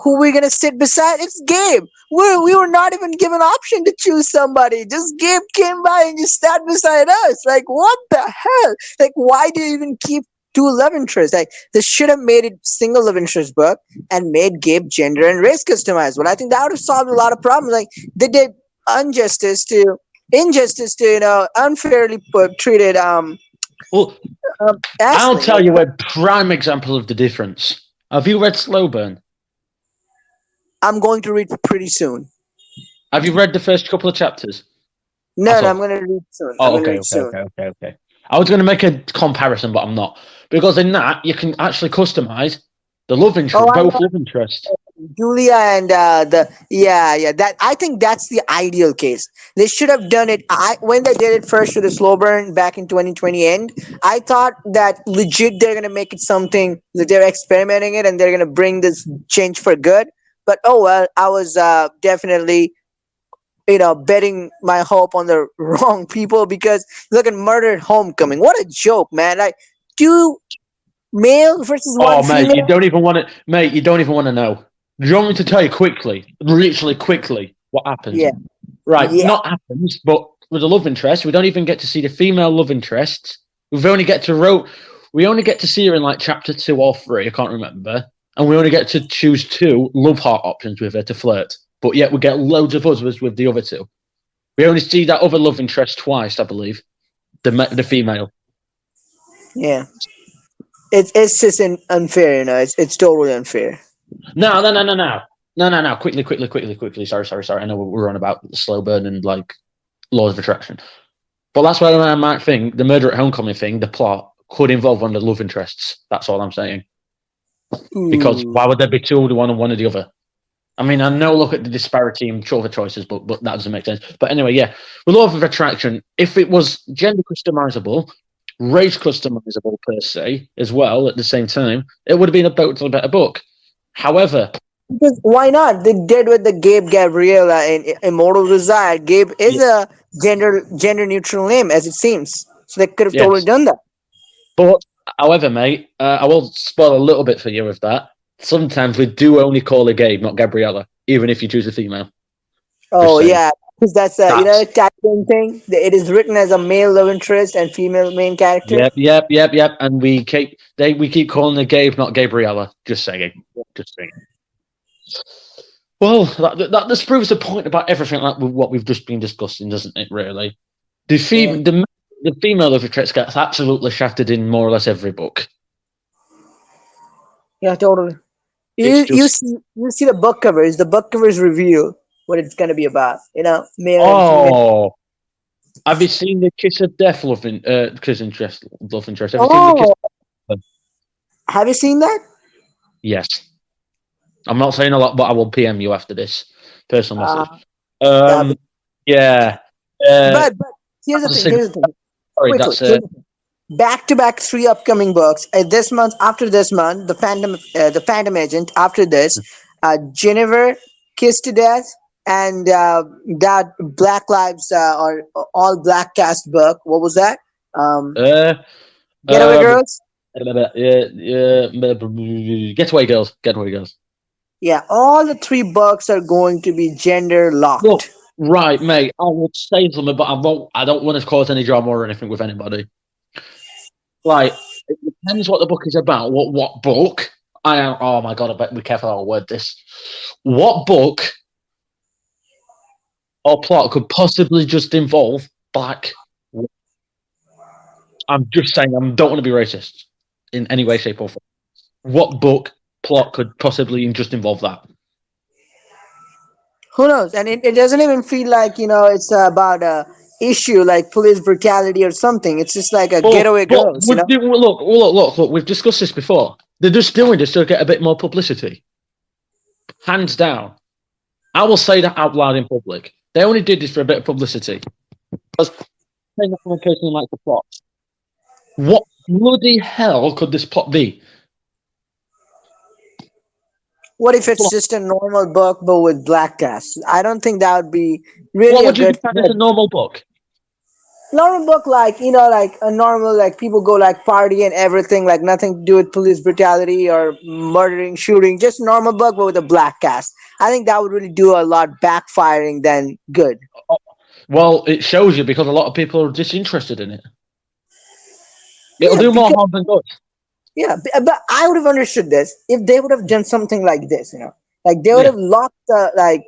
Who we gonna sit beside? It's Gabe. We were not even given option to choose somebody. Just Gabe came by and just sat beside us. Like what the hell? Like why do you even keep two love interests? Like they should have made it single love interest book and made Gabe gender and race customizable. I think that would have solved a lot of problems. Like they did injustice to unfairly treated Well, I'll Ashley. tell Like you a prime example of the difference. Have you read Slow Burn? I'm going to read pretty soon. Have you read the first couple of chapters No, at no, I'm all? going to read soon. I'm Oh, going to okay, read okay, soon. okay, okay, okay. I was going to make a comparison, but I'm not because in that you can actually customize the love Oh, interest, I both know love interests. Julia and the yeah. That I think that's the ideal case. They should have done it. I when they did it first to the slow burn back in 2020 end. I thought that legit they're gonna make it something that they're experimenting it and they're gonna bring this change for good. But oh well, I was definitely betting my hope on the wrong people because look at Murdered Homecoming. What a joke, man! Like two male versus one Oh, mate, you female. don't even want to, mate. You don't even want to know. Do you want me to tell you quickly, literally quickly, what happens? Yeah, Right, yeah. not happens, but with the love interest, we don't even get to see the female love interests. We only get to see her in like chapter 2 or 3. I can't remember, and we only get to choose 2 love heart options with her to flirt. But yet we get loads of others with the other 2. We only see that other love interest twice, I believe. The female. Yeah. It's just unfair, it's totally unfair. No. Quickly. Sorry. I know we're on about the slow burn and like laws of attraction. But that's where I might think the murder at homecoming thing, the plot, could involve one of the love interests. That's all I'm saying. Because Ooh. why would there be 2 of the one and one of the other? I mean, I know look at the disparity in other choices, but that doesn't make sense. But anyway, yeah. With law of attraction, if it was gender customizable, race customizable per se, as well, at the same time, it would have been a totally better book. However, Because why not? They did with the Gabe Gabriella in Immortal Desire. Gabe is yeah, a gender neutral name, as it seems. So they could have totally yes. done that. But however, mate, I will spoil a little bit for you with that. Sometimes we do only call her Gabe, not Gabriella, even if you choose a female. Just Oh saying. yeah, because that's a That's tattooing thing. It is written as a male love interest and female main character. yep. And we keep calling her Gabe, not Gabriella. Just saying. Just saying. Well, that this proves the point about everything like what we've just been discussing, doesn't it? Really, the Yeah, the female love interest gets absolutely shattered in more or less every book. yeah, totally. It's You just see the book covers. The book covers reveal what it's gonna be about. Male and female. oh. Have you seen the Kiss of Death kiss interest love interest? Have you seen the Kiss? Oh, have you seen that? Yes. I'm not saying a lot, but I will PM you after this personal Uh, message. that. Um, yeah. But here's the That's a thing. sin- Here's the thing. sorry, Wait, wait. that's Here's the thing. Back to back three upcoming books. This month, after this month, the Phantom Agent. After this, Jennifer, Kiss to Death, and that Black Lives or All Black cast book. What was that? Um, uh, Getaway um, Girls. Getaway Girls. Getaway Girls. Yeah, all the three books are going to be gender Look, locked. right, mate. I would say something, but I won't. I don't want to cause any drama or anything with anybody. Like, it depends what the book is about. What book? I am. Oh my god! I better be careful how I word this. What book or plot could possibly just involve black? I'm just saying. I don't want to be racist in any way, shape, or form. What book plot could possibly just involve that? Who knows? And it doesn't even feel like it's about a issue like police brutality or something. It's just like a getaway But girls. look. We've discussed this before. They're just doing this to get a bit more publicity. Hands down. I will say that out loud in public. They only did this for a bit of publicity. Because saying that from a person who likes the plot. What bloody hell could this plot be? What if it's just a normal book but with black cast? I don't think that would be really What a would you good define as a normal book? normal book, like like a normal, like people go like party and everything, like nothing to do with police brutality or murdering, shooting, just normal book but with a black cast. I think that would really do a lot backfiring than good. Well, it shows you because a lot of people are disinterested in it. It'll Yeah, do more because harm than good. yeah, but I would have understood this if they would have done something like this, like they would Yeah. have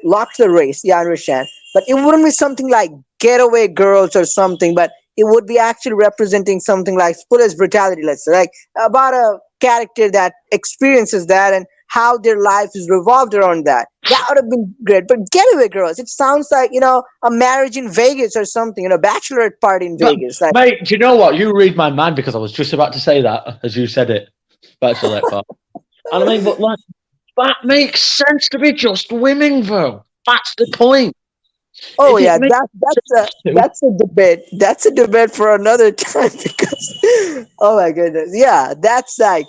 locked the race. Yeah, I understand, but it wouldn't be something like Getaway Girls or something, but it would be actually representing something like police brutality. Let's say, like about a character that experiences that and how their life is revolved around that. That would have been great. But Getaway Girls, it sounds like a marriage in Vegas or something, bachelorette party in But, Vegas, like. mate, do you know what? You read my mind because I was just about to say that as you said it. Back to that part. And I mean, but like, that makes sense to be just women, though. That's the point. Oh If it yeah, makes sense to, that's a debate. That's a debate for another time because oh my goodness. Yeah, that's like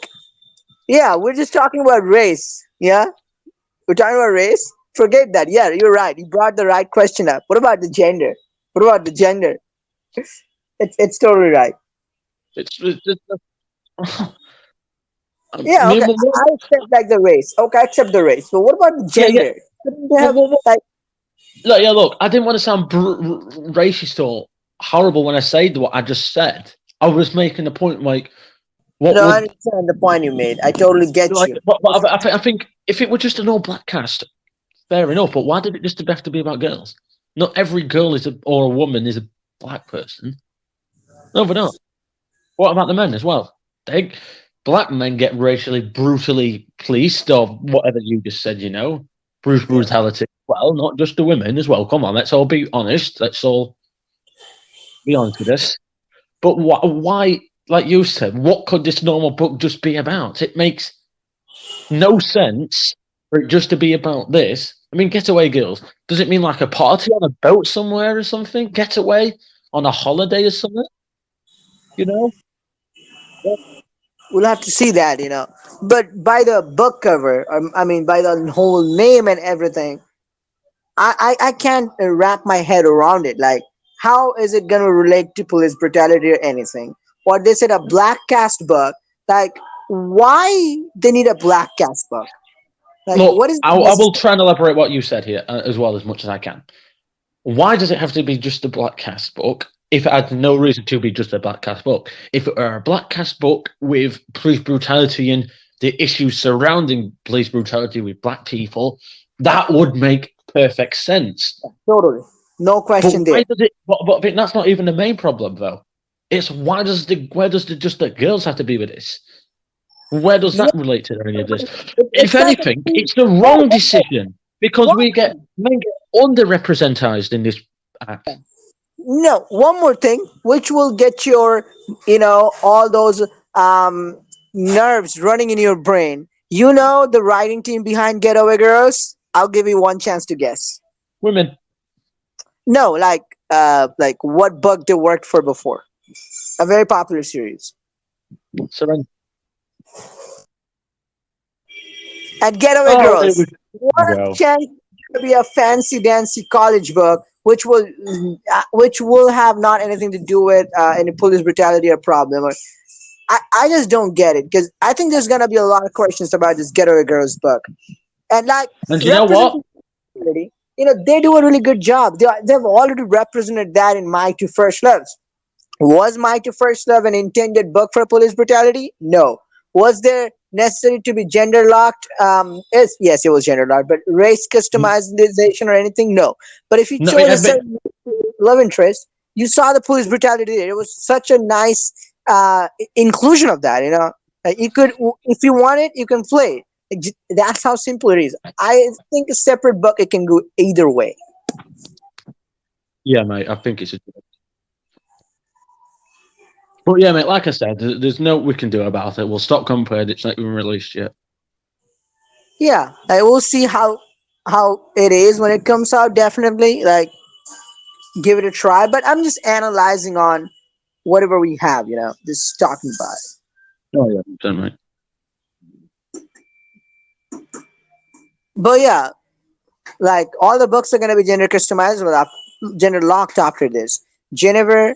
yeah, we're just talking about race. Yeah? We're talking about race. Forget that. Yeah, you're right. You brought the right question up. What about the gender? What about the gender? It's totally right. it's Yeah, okay. well, I accept like the race. Okay, I accept the race. But what about the yeah. gender? Couldn't they have Well, like look, yeah, look, I didn't want to sound racist or horrible when I said what I just said. I was making a point like, what no, I would understand the point you made. I totally get like? you. But I think if it were just an all black cast, fair enough. But why did it just have to be about girls? Not every girl or a woman is a black person. No, but not. What about the men as well? They black men get racially brutally policed or whatever you just said. Brutality. Well, not just the women as well. Come on, let's all be honest. Let's all be honest with this. But why, like you said, what could this normal book just be about? It makes no sense for it just to be about this. I mean, Getaway Girls. Does it mean like a party on a boat somewhere or something? Getaway on a holiday or something? You know? We'll have to see that. But by the book cover, I mean, by the whole name and everything, I can't wrap my head around it. Like, how is it going to relate to police brutality or anything? Or they said a black cast book. Like, why they need a black cast book? Like, Look, what is I will necessary? try and elaborate what you said here as well as much as I can. Why does it have to be just a black cast book if it had no reason to be just a black cast book? If it were a black cast book with police brutality and the issues surrounding police brutality with black people, that would make perfect sense. Totally, no But question there. why does it? But that's not even the main problem, though. It's where does the just the girls have to be with this? Where does Yeah, that relate to any of this? If it's like a anything, it's the oh, wrong decision because one, men get underrepresented in this act. no, one more thing, which will get your, all those um nerves running in your brain. You know the writing team behind Getaway Girls. I'll give you one chance to guess. Women, No, like what book they worked for before. A very popular series. surrender. At Getaway Oh, it Girls. was What a go. chance to be a fancy dancy college book, which will have not anything to do with any police brutality or problem. Or I just don't get it because I think there's gonna be a lot of questions about this Getaway Girls book and like And you know what? representation. They do a really good job. They've already represented that in My Two First Loves. Was My to First Love an intended book for police brutality? No. Was there necessary to be gender locked? Yes, it was gender locked, but race customization or anything? No. But if you No, chose a but certain love interest, you saw the police brutality there. It was such a nice inclusion of that. Like you could, if you want it, you can play it. That's how simple it is. I think a separate book it can go either way. yeah, mate, I think it's a. But yeah, mate, like I said, there's no we can do about it. We'll stop compared. It's not even released yet. Yeah, I will see how it is when it comes out. Definitely, like give it a try. But I'm just analyzing on whatever we have. Just talking about it. Oh yeah, done, mate. But yeah, like all the books are gonna be gender customizable, gender locked after this. Jennifer,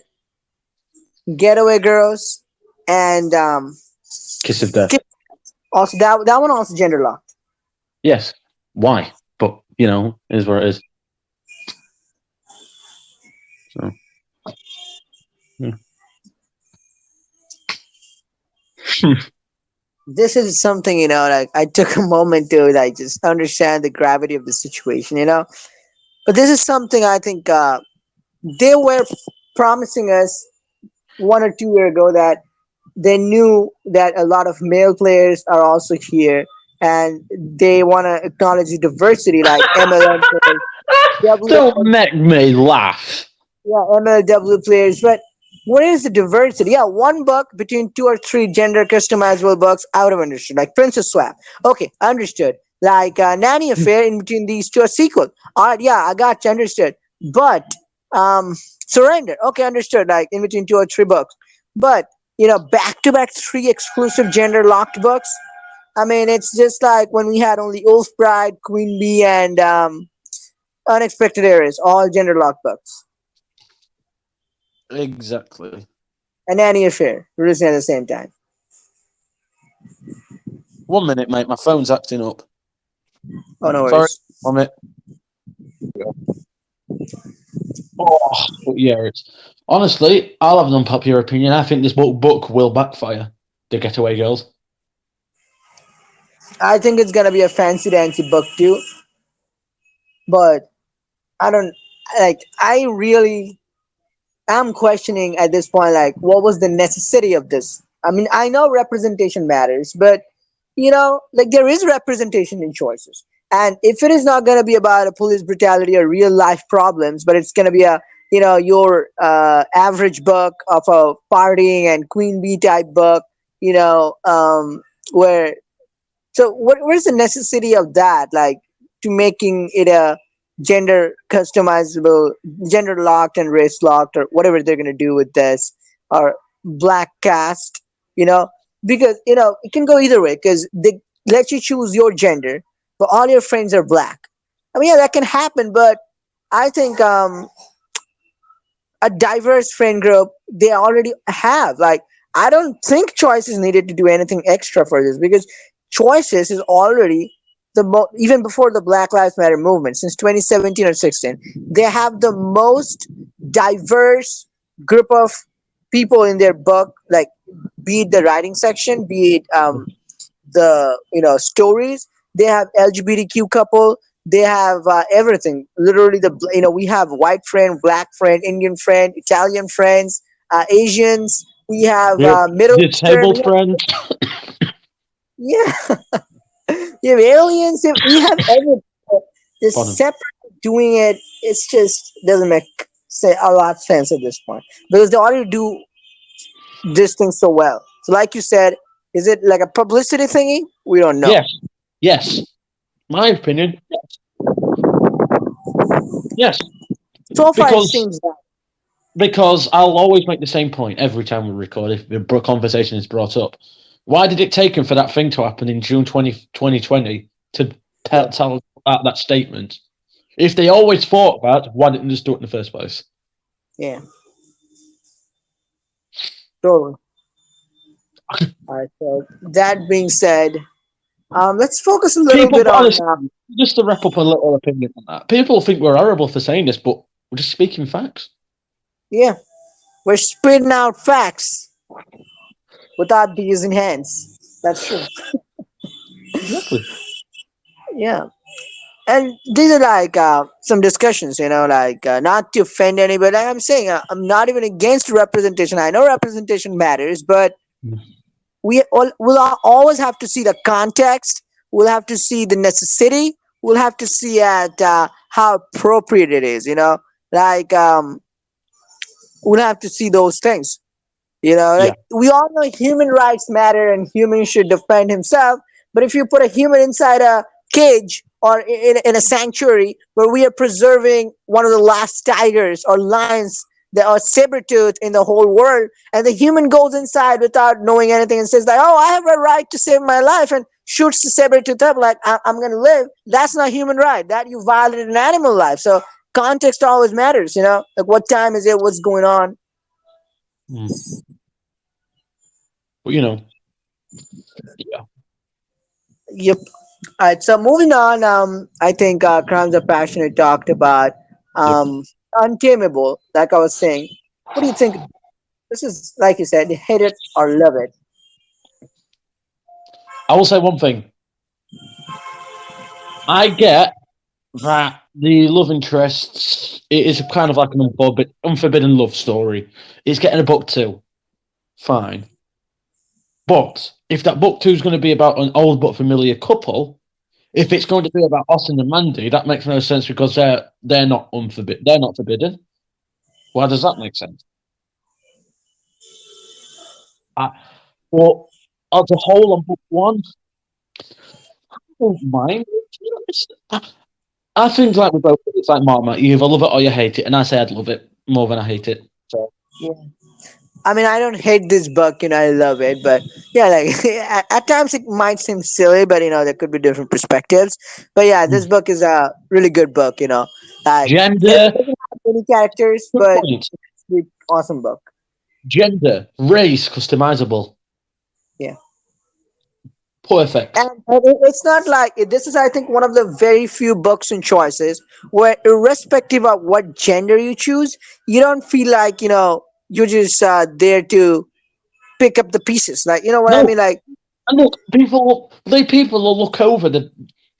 Getaway Girls, and Kiss of death. also that one also gender locked. Yes. Why? But it is what it is. So yeah. This is something like I took a moment to like just understand the gravity of the situation. But this is something I think they were promising us 1 or 2 years ago that they knew that a lot of male players are also here and they want to acknowledge the diversity like MLM players, Don't WL, make me laugh. yeah, MLW players. But what is the diversity? Yeah, one buck between 2 or 3 gender customizable bucks, I would have understood. Like Princess Swap. Okay, understood. Like Nanny Affair in between these two, a sequel. All right, yeah, I got you, understood. But Surrender. Okay, understood. Like in between 2 or 3 bucks. But back to back 3 exclusive gender locked books. I mean, it's just like when we had only Wolf Bride, Queen Bee, and Unexpected Areas, all gender locked books. Exactly. And Nanny Affair, releasing at the same time. 1 minute, mate. My phone's acting up. Oh, no Sorry. worries. 1 minute. Oh, but yeah, it's honestly, I'll have an unpopular opinion. I think this book will backfire. The Getaway Girls. I think it's gonna be a fancy dancy book too, but I don't like. I really am questioning at this point, like, what was the necessity of this? I mean, I know representation matters, but like there is representation in choices. And if it is not going to be about a police brutality or real life problems, but it's going to be a your average book of a partying and queen bee type book, where where's the necessity of that? Like to making it a gender customizable, gender locked and race locked, or whatever they're gonna do with this, or black cast, you know, because it can go either way because they let you choose your gender, but all your friends are black. I mean, yeah, that can happen, but I think a diverse friend group they already have. Like I don't think Choices needed to do anything extra for this because Choices is already even before the Black Lives Matter movement since 2017 or 16. They have the most diverse group of people in their book, like be it the writing section, be it the stories. They have LGBTQ couple. They have everything. Literally, we have white friend, black friend, Indian friend, Italian friends, Asians. We have We have Middle Eastern. disabled friends. Yeah, we have aliens. We have everything. Just Pardon. separate doing it. It's just doesn't make a lot of sense at this point because they already do this thing so well. So, like you said, is it like a publicity thingy? We don't know. Yes, yes. My opinion, yes. So far, it Because seems that. I'll always make the same point every time we record if the conversation is brought up. Why did it take him for that thing to happen in June 2020 to Yeah, tell that statement? If they always thought about, why didn't they just do it in the first place? yeah, totally. All right. So that being said, let's focus a little People, bit on. honestly, just to wrap up a little opinion on that, people think we're horrible for saying this, but we're just speaking facts. Yeah, we're spitting out facts without be using hands. That's true. Exactly. Yeah. And these are like some discussions, like not to offend anybody. Like I'm saying, I'm not even against representation. I know representation matters, but we'll always have to see the context. We'll have to see the necessity. We'll have to see at how appropriate it is. Like we'll have to see those things. Yeah. Like we all know human rights matter and humans should defend himself. But if you put a human inside a cage or in a sanctuary where we are preserving one of the last tigers or lions that are saber tooth in the whole world, and the human goes inside without knowing anything and says like, "Oh, I have a right to save my life," and shoots the saber tooth up like, I'm going to live. That's not human right. That you violated an animal life. So context always matters. Like what time is it? What's going on? Mm. But yeah, Yep. All right, so moving on, I think Crimes of Passion we talked about. yep. Untameable, like I was saying. What do you think? This is, like you said, hate it or love it. I will say one thing. I get that the love interests it is kind of like an unforbidden love story. It's getting a book two, fine. But if that book two is going to be about an old but familiar couple, if it's going to be about Austin and Mandy, that makes no sense because they're not they're not forbidden. Why does that make sense? I, well, as a whole on book one, I don't mind. I think like we both, it's like Mark, you either love it or you hate it, and I say I'd love it more than I hate it. So Yeah. I mean, I don't hate this book, I love it, but yeah, like at times it might seem silly, but there could be different perspectives. But yeah, this book is a really good book, like it gender, doesn't have many characters, good but point. it's an awesome book. Gender, race, customizable, Yeah. perfect. And it's not like this is, I think, one of the very few books and choices where, irrespective of what gender you choose, you don't feel like you're just there to pick up the pieces. Like you know what I No, mean? Like and look, people will look over the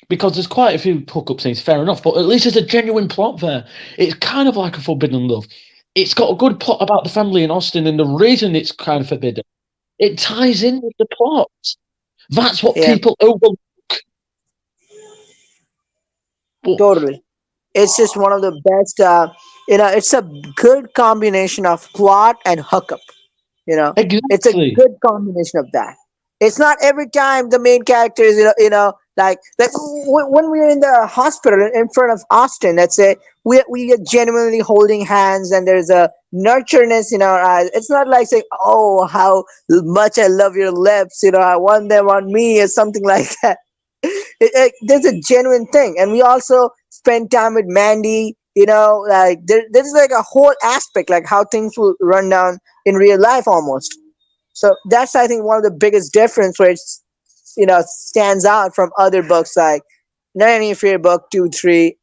because there's quite a few hookup scenes. Fair enough, but at least there's a genuine plot there. It's kind of like a forbidden love. It's got a good plot about the family in Austin, and the reason it's kind of forbidden, it ties in with the plot. That's what yeah, people overlook. But totally. It's just one of the best. It's a good combination of plot and hookup. It's a exactly, good combination of that. It's not every time the main character is like when we're in the hospital in front of Austin. Let's say we are genuinely holding hands and there's a nurtureness in our eyes. It's not like saying, "Oh, how much I love your lips," I want them on me or something like that. There's a genuine thing, and we also spend time with Mandy. Like there's like a whole aspect, like how things will run down in real life almost. So that's, I think, one of the biggest difference where it's, stands out from other books like Not Any Fear Book 2, 3,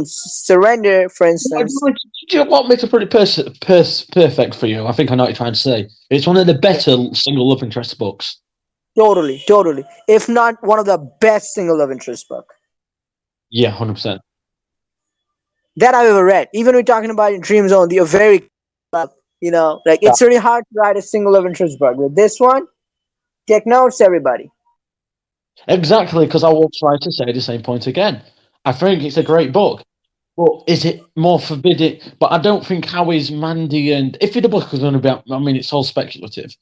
Surrender, for instance. Do you know what makes it pretty perfect for you? I think I know what you're trying to say. It's one of the Yeah, better single love interest books. totally, totally. If not one of the best single love interest book Yeah, 100%. that I've ever read. Even we're talking about in Dream Zone, the very love, like Yeah. it's really hard to write a single love interest book. With this one, take notes, everybody. Exactly, because I will try to say the same point again. I think it's a great book. But is it more forbidden? But I don't think how is Mandy and if the book is going to be, I mean, it's all speculative.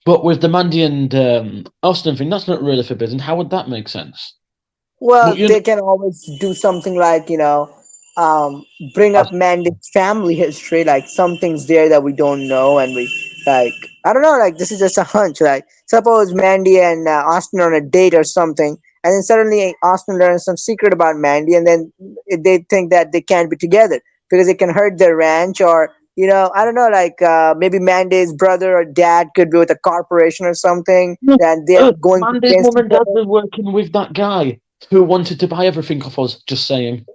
But with the Mandy and Austin thing, that's not really forbidden. How would that make sense? Well, Well, you know, they can always do something like, um, bring up Mandy's family history, like some things there that we don't know, and we like, I don't know, like this is just a hunch. Like, suppose Mandy and Austin are on a date or something, and then suddenly Austin learns some secret about Mandy, and then they think that they can't be together because it can hurt their ranch, or I don't know, like maybe Mandy's brother or dad could be with a corporation or something, and they're going Mandy's against mum each and dad other. were working with that guy who wanted to buy everything off us. Just saying.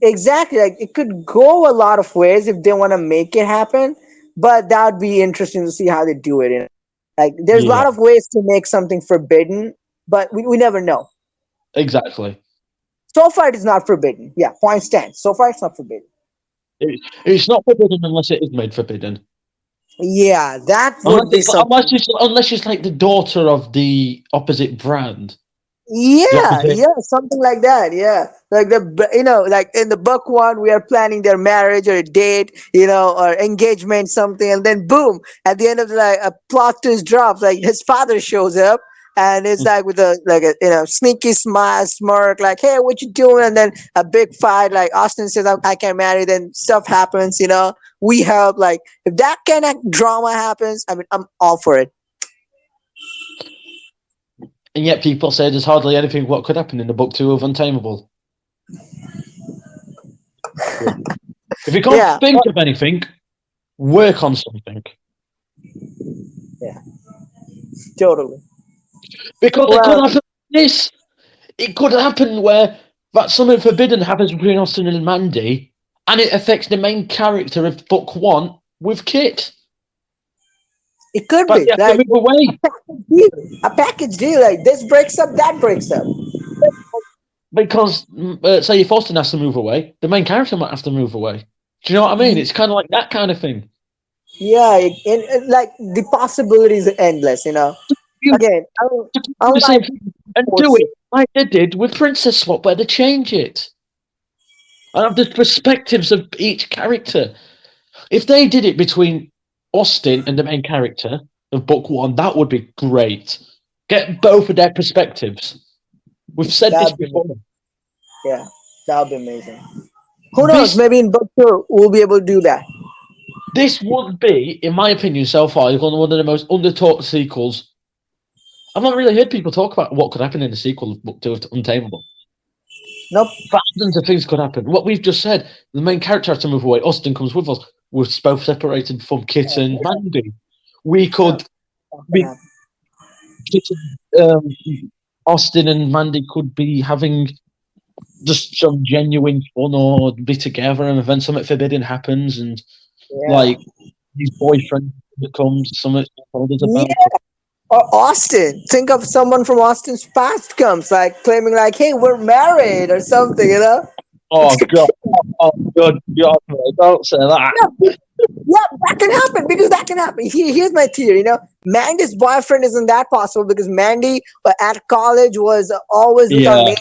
Exactly, like it could go a lot of ways if they want to make it happen, but that would be interesting to see how they do it. Like there's a Yeah, lot of ways to make something forbidden, but we never know. exactly. So far it is not forbidden. Yeah, point stands. So far it's not forbidden. It's not forbidden unless it is made forbidden. Yeah, that would be something. Unless she's like the daughter of the opposite brand, the Yeah, opposite. yeah, something like that. Yeah, like like in the book one, we are planning their marriage or a date, or engagement, something, and then boom, at the end of the like a plot twist drops. Like his father shows up, and it's like with a like a sneaky smile, smirk, like, "Hey, what you doing?" And then a big fight. Like Austin says, I can't marry." Then stuff happens. We help. Like if that kind of drama happens, I mean, I'm all for it. And yet people say there's hardly anything what could happen in the book two of Untameable. If you can't Yeah, think of anything, work on something. yeah, totally. Because it could Well, happen this. It could happen where that something forbidden happens between Austin and Mandy, and it affects the main character of book one with Kit. it could But be they have to like move away deal, a package deal. Like this breaks up, that breaks up. because, say, if Austin has to move away, the main character might have to move away. Do you know what I mean? Ye- It's kind of like that kind of thing. Yeah, like the possibilities are endless. You Again, do the unlike same thing and do force, it like they did with Princess Swap, where they change it. I have the perspectives of each character. If they did it between Austin and the main character of book one, that would be great. Get both of their perspectives. We've said this that'd be before. yeah, that'd be amazing. Who knows? This Maybe in book two we'll be able to do that. this would be, in my opinion, so far, one of the most undertalked sequels. I've not really heard people talk about what could happen in the sequel of book two of Untameable. Nope. Thousands of things could happen. What we've just said, the main character has to move away. Austin comes with us. We're both separated from Kit Yeah, and Mandy. We yeah, could that can be happen. Kit Austin and Mandy could be having just some genuine fun or be together, and then something forbidden happens, and Yeah. like his boyfriend becomes something told us about. Yeah. Or Austin. Think of someone from Austin's past comes like claiming like, "Hey, we're married" or something. Oh god! Oh good God! Don't say that. Yeah, yeah, that can happen because that can happen. Here's my theory. Mandy's boyfriend isn't that possible because Mandy at college was always with our Yeah. main.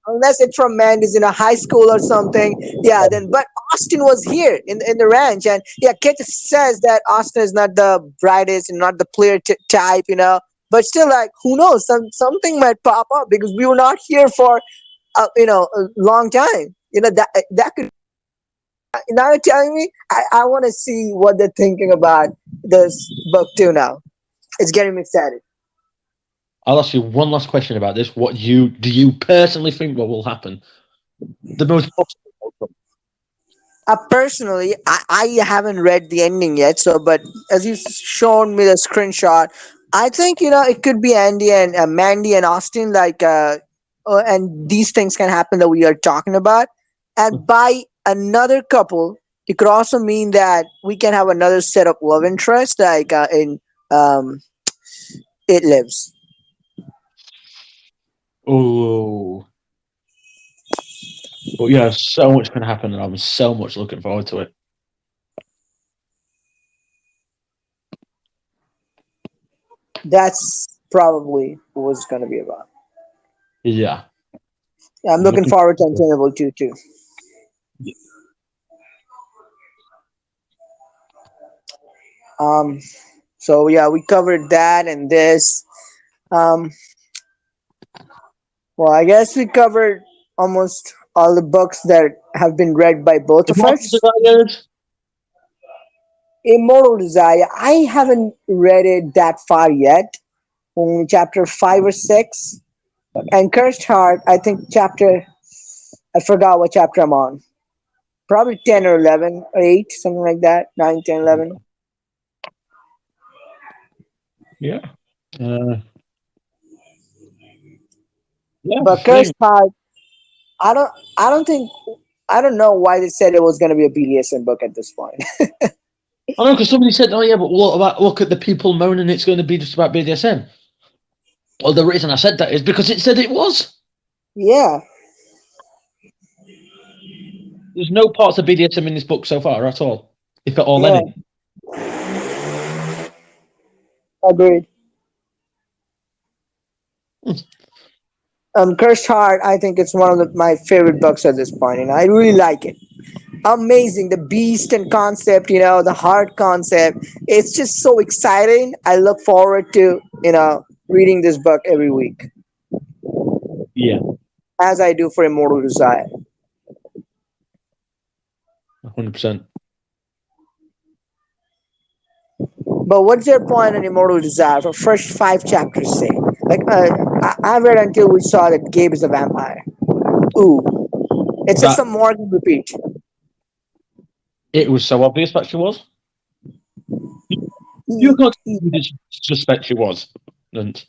Unless it's from Mandy's in a high school or something. Yeah, then but Austin was here in the ranch, and yeah, Kit says that Austin is not the brightest and not the player type. But still, like, who knows? Something might pop up because we were not here for a long time. That could. Now you're telling me, I want to see what they're thinking about this book too. Now it's getting me excited. I'll ask you one last question about this. What do you personally think what will happen? The most possible outcome. Personally, I haven't read the ending yet. So, but as you've shown me the screenshot, I think it could be Andy and Mandy and Austin. And these things can happen that we are talking about. And by another couple, it could also mean that we can have another set of love interest, in um, It Lives. Oh, but yeah, so much can happen, and I'm so much looking forward to it. That's probably what it's going to be about. Yeah, Yeah, I'm I'm looking looking forward to forward Untameable too. to it. Um, so yeah, we covered that and this. Um, well, I guess we covered almost all the books that have been read by both of Immortal us. Desires. Immortal Desire, I haven't read it that far yet. Only chapter 5 or 6. And Cursed Heart, I think I forgot what chapter I'm on. Probably 10 or 11 or 8, something like that. 9, 10, 11. Yeah. Uh, yeah, the But thing. Cursed Heart, I don't, I don't think, I don't know why they said it was going to be a BDSM book at this point. I know because somebody said, "Oh yeah, but what about look at the people moaning it's going to be just about BDSM." Well, the reason I said that is because it said it was. Yeah, There's no parts of BDSM in this book so far at all, if at all yeah, any. agreed. Hmm. Cursed Heart, I think it's one of my favorite books at this point, and I really like it. Amazing, the beast and concept, the heart concept. It's just so exciting. I look forward to reading this book every week, Yeah, as I do for Immortal Desire. 100%. But what's your point on Immortal Desire for first 5 chapters? Say, like, I read until we saw that Gabe is a vampire. Ooh, it's just That a Morgan repeat. it was so obvious that she was. You can't you just suspect she was. And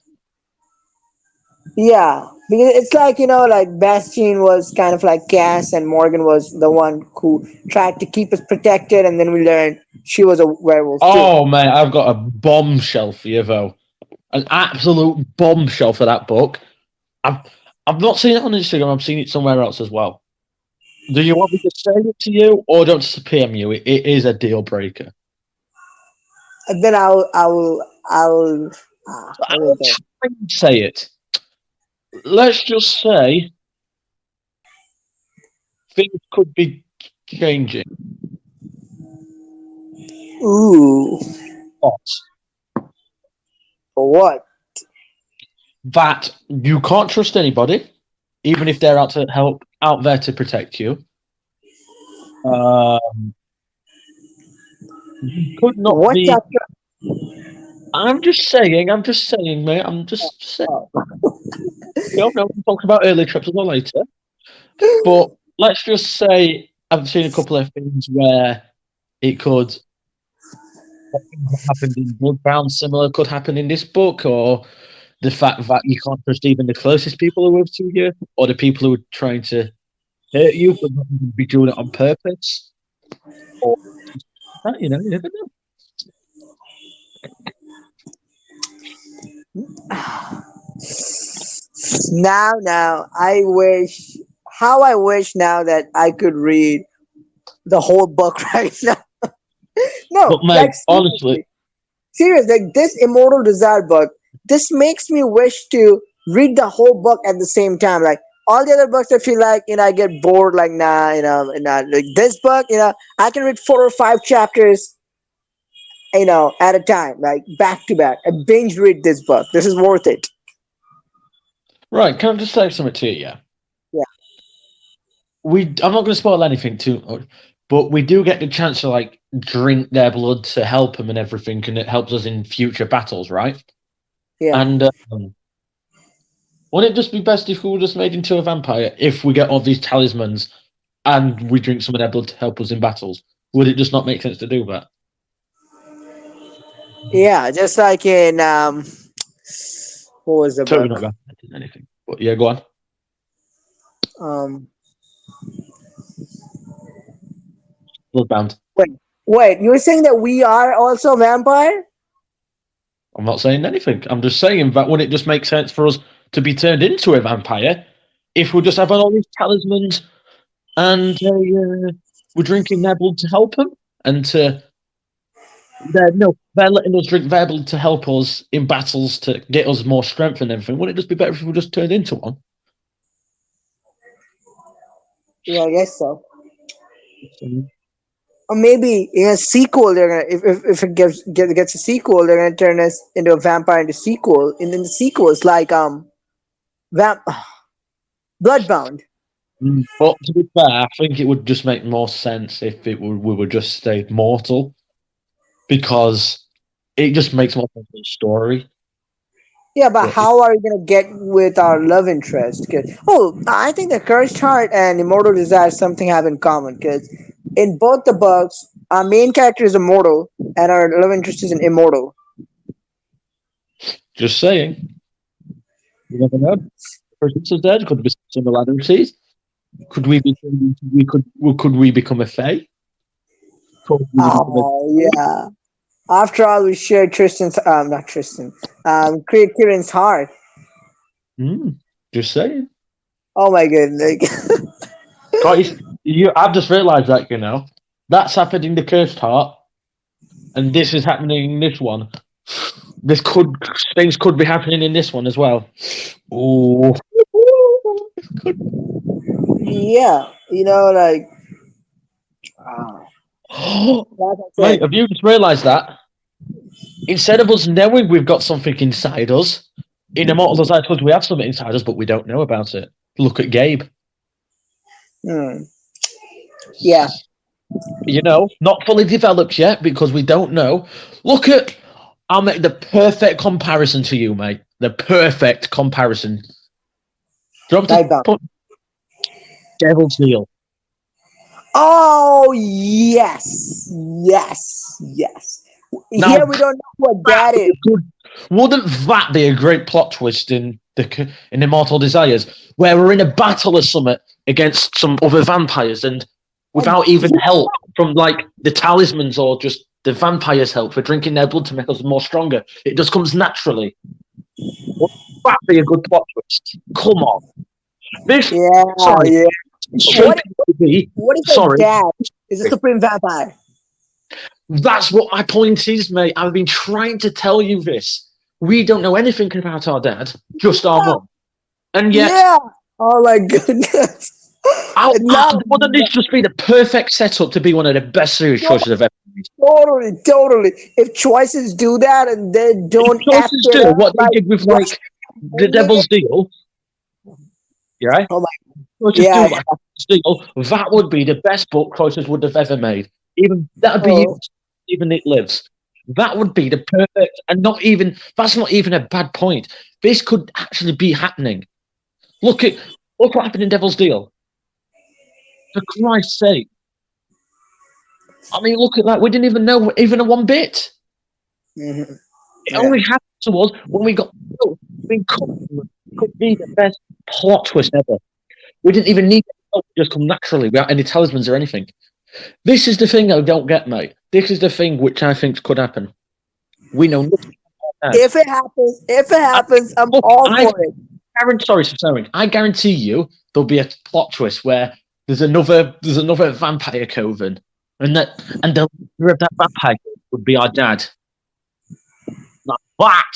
Yeah, because it's like like Bastien was kind of like Cass, and Morgan was the one who tried to keep us protected, and then we learned she was a werewolf too. oh man, I've got a bombshell for you though. An absolute bombshell for that book. I've I've not seen it on Instagram. I've seen it somewhere else as well. Do you want me to say it to you or don't to PM you? It is a deal breaker. And then I'll what I'll is it? try and say it. Let's just say things could be changing. Ooh, But for what? that you can't trust anybody, even if they're out to help out there to protect you. Um, you could not What be. chapter? I'm just saying, mate. I'm just saying. Oh. No, we can talk about early trips a little later. But let's just say I've seen a couple of things where it could what happened in Bloodbound similar could happen in this book, or the fact that you can't trust even the closest people who are to you, or the people who are trying to hurt you but not even be doing it on purpose. Or you never know. Now, I wish now that I could read the whole book right now. But No, mate, like honestly, seriously. Serious, like this Immortal Desire book, this makes me wish to read the whole book at the same time. Like all the other books, I feel like I get bored. Like nah, nah. Like this book, I can read 4 or 5 chapters, at a time, like back to back. I binge read this book. This is worth it. right? Can I just say something to you? Yeah, Yeah, I'm not going to spoil anything too much, but we do get the chance to like drink their blood to help them and everything, and it helps us in future battles, right? yeah. And wouldn't it just be best if we were just made into a vampire if we get all these talismans and we drink some of their blood to help us in battles. Would it just not make sense to do that? Yeah, just like in what was the Totally not book? recommending anything. But yeah, go on. Um, Bloodbound. wait, wait. You were saying that we are also a vampire? I'm not saying anything. I'm just saying that would it just make sense for us to be turned into a vampire if we just have all these talismans and we're drinking their blood to help them and to they're letting us drink their blood to help us in battles to get us more strength and everything. Wouldn't it just be better if we just turned into one? Yeah, I guess so. So, Or maybe in a sequel, they're gonna if it gets a sequel, they're gonna turn us into a vampire in the sequel. And then the sequel is like vamp Bloodbound. But to be fair, I think it would just make more sense if we were just stayed mortal because it just makes more sense in the story. Yeah, but But how are we gonna get with our love interest? Cause, oh, I think the Cursed Heart and Immortal Desire something have in common. Because in both the books, our main character is immortal, and our love interest is an immortal. just saying, you never know. The person's dead. Could there be similarities? Could we be? Could we become a fae? Could we become a Oh yeah. After all, we share Tristan's not Tristan, Kieran's heart. Just saying, Oh my goodness. guys. I've just realised that that's happened in the cursed heart, and this is happening in this one. This could things could be happening in this one as well. Oh, Yeah, like uh, like I mate, said, have you just realised that? Instead of us knowing we've got something inside us, in Immortal Desire, we have something inside us, but we don't know about it. Look at Gabe. hmm, yeah, Not fully developed yet because we don't know. Look at, I'll make the perfect comparison to you, mate. The perfect comparison. Do you want to Nightbound. put Devil's Deal? Oh yes, yes, yes. Now, Here we don't know what that is. wouldn't that be a great plot twist in Immortal Desires, where we're in a battle or something against some other vampires, and without even help from like the talismans or just the vampires' help for drinking their blood to make us more stronger, it just comes naturally. Wouldn't that be a good plot twist? Come on, this. Yeah, Sorry, yeah. shaping What? to be. What if your Sorry, dad is a supreme vampire? that's what my point is, mate. I've been trying to tell you this. We don't know anything about our dad, just our Yeah, mum. And yet, yeah. Oh my goodness. Now, wouldn't this just be the perfect setup to be one of the best series choices I've ever made? totally, totally. If choices do that and they If don't F choices it do up what they like did with Rush like the ending it, Devil's Deal, yeah, oh my, choices do yeah, like Devil's Deal, that would be the best book choices would have ever made. Even that would be oh, even it lives. That would be the perfect, and not even that's not even a bad point. This could actually be happening. Look at look what happened in Devil's Deal. For Christ's sake! I mean, look at that. We didn't even know even a one bit. mhm, It yeah. only happened to us when we got. I mean, could be the best plot twist ever. We didn't even need help to just come naturally without any talismans or anything. This is the thing I don't get, mate. This is the thing which I think could happen. We know nothing about that. If it I, happens, I'm look, all for it. I guarantee you there'll be a plot twist where there's another vampire coven, and the leader of that vampire would be our dad. Now, that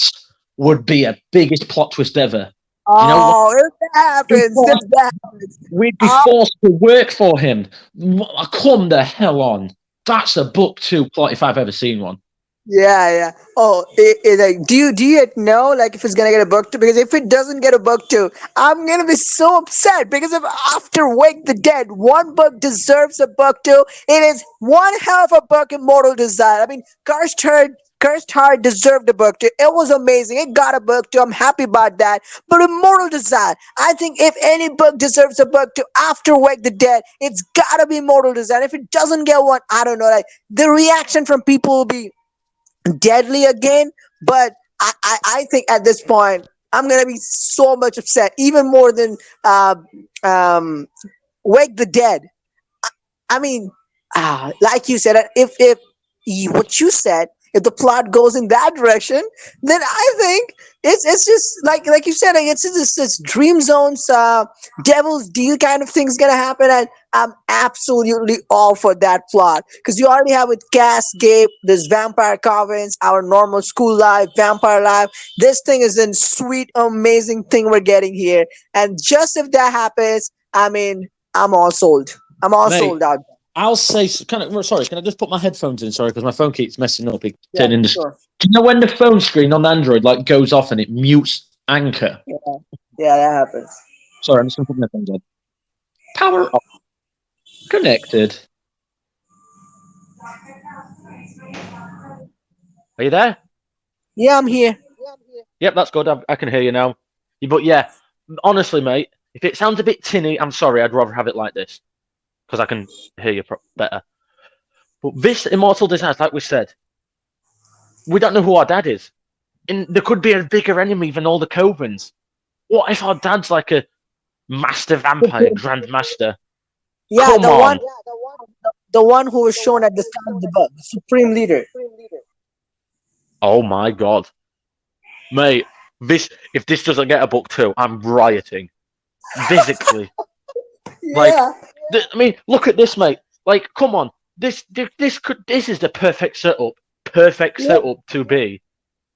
would be a biggest plot twist ever. You know what? Oh, if that happens, if that happens, We'd be oh, forced to work for him. Come the hell on. That's a book two plot if I've ever seen one. yeah, yeah. Oh, like, do you know like if it's gonna get a book two? Because if it doesn't get a book two, I'm gonna be so upset. Because if after Wake the Dead, one book deserves a book two, it is one hell of a book, Immortal Desire. I mean, Cursed Heart Cursed Heart deserved a book too. It was amazing. It got a book too. I'm happy about that. But Immortal Design, I think if any book deserves a book too after Wake the Dead, it's gotta be Immortal Design. If it doesn't get one, I don't know. Like the reaction from people will be deadly again. But I think at this point, I'm gonna be so much upset, even more than uh, um, Wake the Dead. I mean, like you said, if what you said, if the plot goes in that direction, then I think it's just like you said, like, it's just this Dream Zone's Devil's Deal kind of thing's gonna happen, and I'm absolutely all for that plot because you already have with Cascape, this Vampire Covens, our normal school life, vampire life. This thing is a sweet, amazing thing we're getting here, and just if that happens, I mean, I'm all sold. I'm all Mate, sold out. I'll say, sorry, can I just put my headphones in? Sorry, because my phone keeps messing up. It's Yeah, turning this. sure. Do you know when the phone screen on Android like goes off and it mutes Anchor? Yeah, yeah, that happens. Sorry, I'm just going to put my headphones on. Power off. Connected. Are you there? Yeah, I'm here. Yep, that's good. I can hear you now. But yeah, honestly, mate, if it sounds a bit tinny, I'm sorry. I'd rather have it like this because I can hear you better. But this Immortal Designs, like we said, we don't know who our dad is. And there could be a bigger enemy than all the Covens. What if our dad's like a master vampire, grandmaster? Yeah, Come on. the one who was shown at the start of the book, the supreme leader. Oh my god. Mate, if this doesn't get a book two, I'm rioting. Physically. Like, Yeah, I mean, look at this, mate. Like, come on. This is the perfect setup. Perfect yeah. setup to be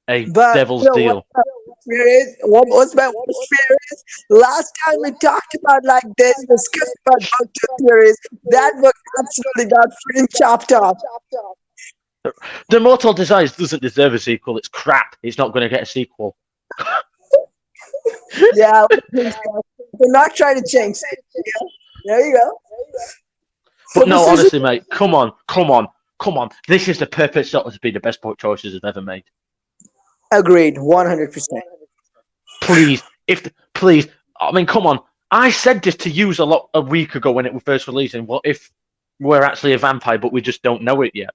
a But devil's what deal. the fear is, what was my worst fear is? Last time we talked about like this, discussed about book two theories, that book absolutely got freaking chopped off. The Immortal Designs doesn't deserve a sequel. It's crap. It's not going to get a sequel. Yeah, we're not trying to change it. Yeah, there you go. So But no, this is honestly, mate, come on, come on, come on. This is the perfect setup to be the best book choices I've ever made. agreed, 100%. Please, please, I mean, come on. I said this to use a week ago when it was first releasing. What if we're actually a vampire, but we just don't know it yet?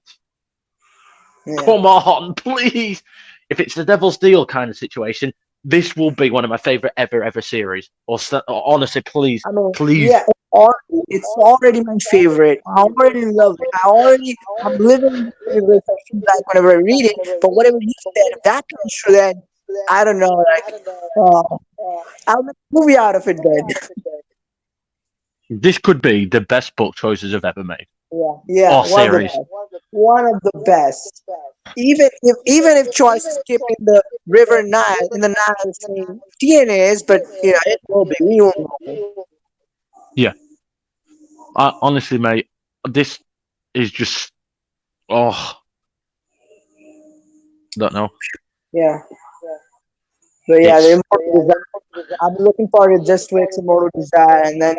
Yeah. Come on, please. If it's the Devil's Deal kind of situation, this will be one of my favorite ever series. Or honestly, please, I mean, please. yeah, it's already my favorite. I already love it. I'm living in the universe. I feel like whenever I read it. But whatever you said, if that comes true, then I don't know. Like, uh, I'll make a movie out of it then. This could be the best book choices I've ever made. Yeah, Or series. one of the best. Even if choice is keeping the River Nile in the Nile saying TNAs, but it will be. We won't know. Yeah. Honestly, mate, this is just. Oh, don't know. Yeah. But yeah, the It's. Immortal Desire. I'm looking forward to just Week's Immortal Desire, and then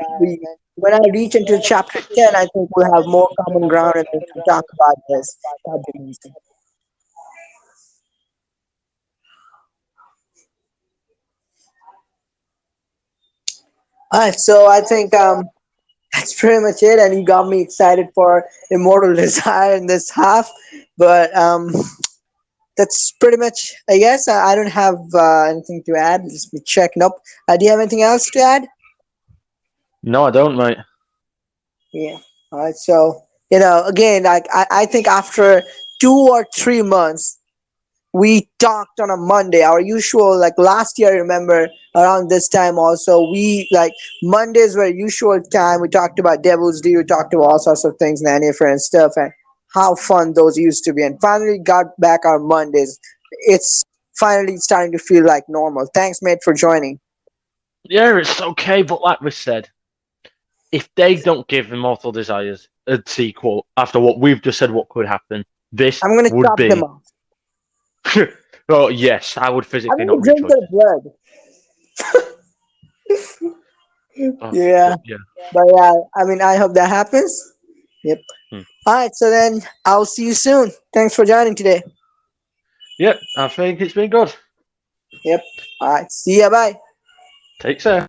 when I reach into chapter 10, I think we'll have more common ground and we can talk about this. That'd be amazing. All right, so I think that's pretty much it, and you got me excited for Immortal Desire in this half. But that's pretty much, I guess. I don't have anything to add. Just me check. Nope. Do you have anything else to add? No, I don't, mate. Yeah. All right. So, again, like I think after 2 or 3 months, we talked on a Monday. Our usual, like last year, I remember around this time also, we like Mondays were usual time. We talked about Devil's Due, we talked about all sorts of things, Nanny and stuff, and how fun those used to be. And finally got back our Mondays. It's finally starting to feel like normal. Thanks, mate, for joining. Yeah, it's okay, but like we said, if they don't give Immortal Desires a sequel after what we've just said, what could happen, this I'm gonna would chop them be. off. Oh, yes, I would I'm physically gonna not reach drink their it. blood. Oh, Yeah. yeah. But yeah, I mean, I hope that happens. Yep. Hmm. All right. So then I'll see you soon. Thanks for joining today. Yep, I think it's been good. Yep. All right. See ya. Bye. Take care.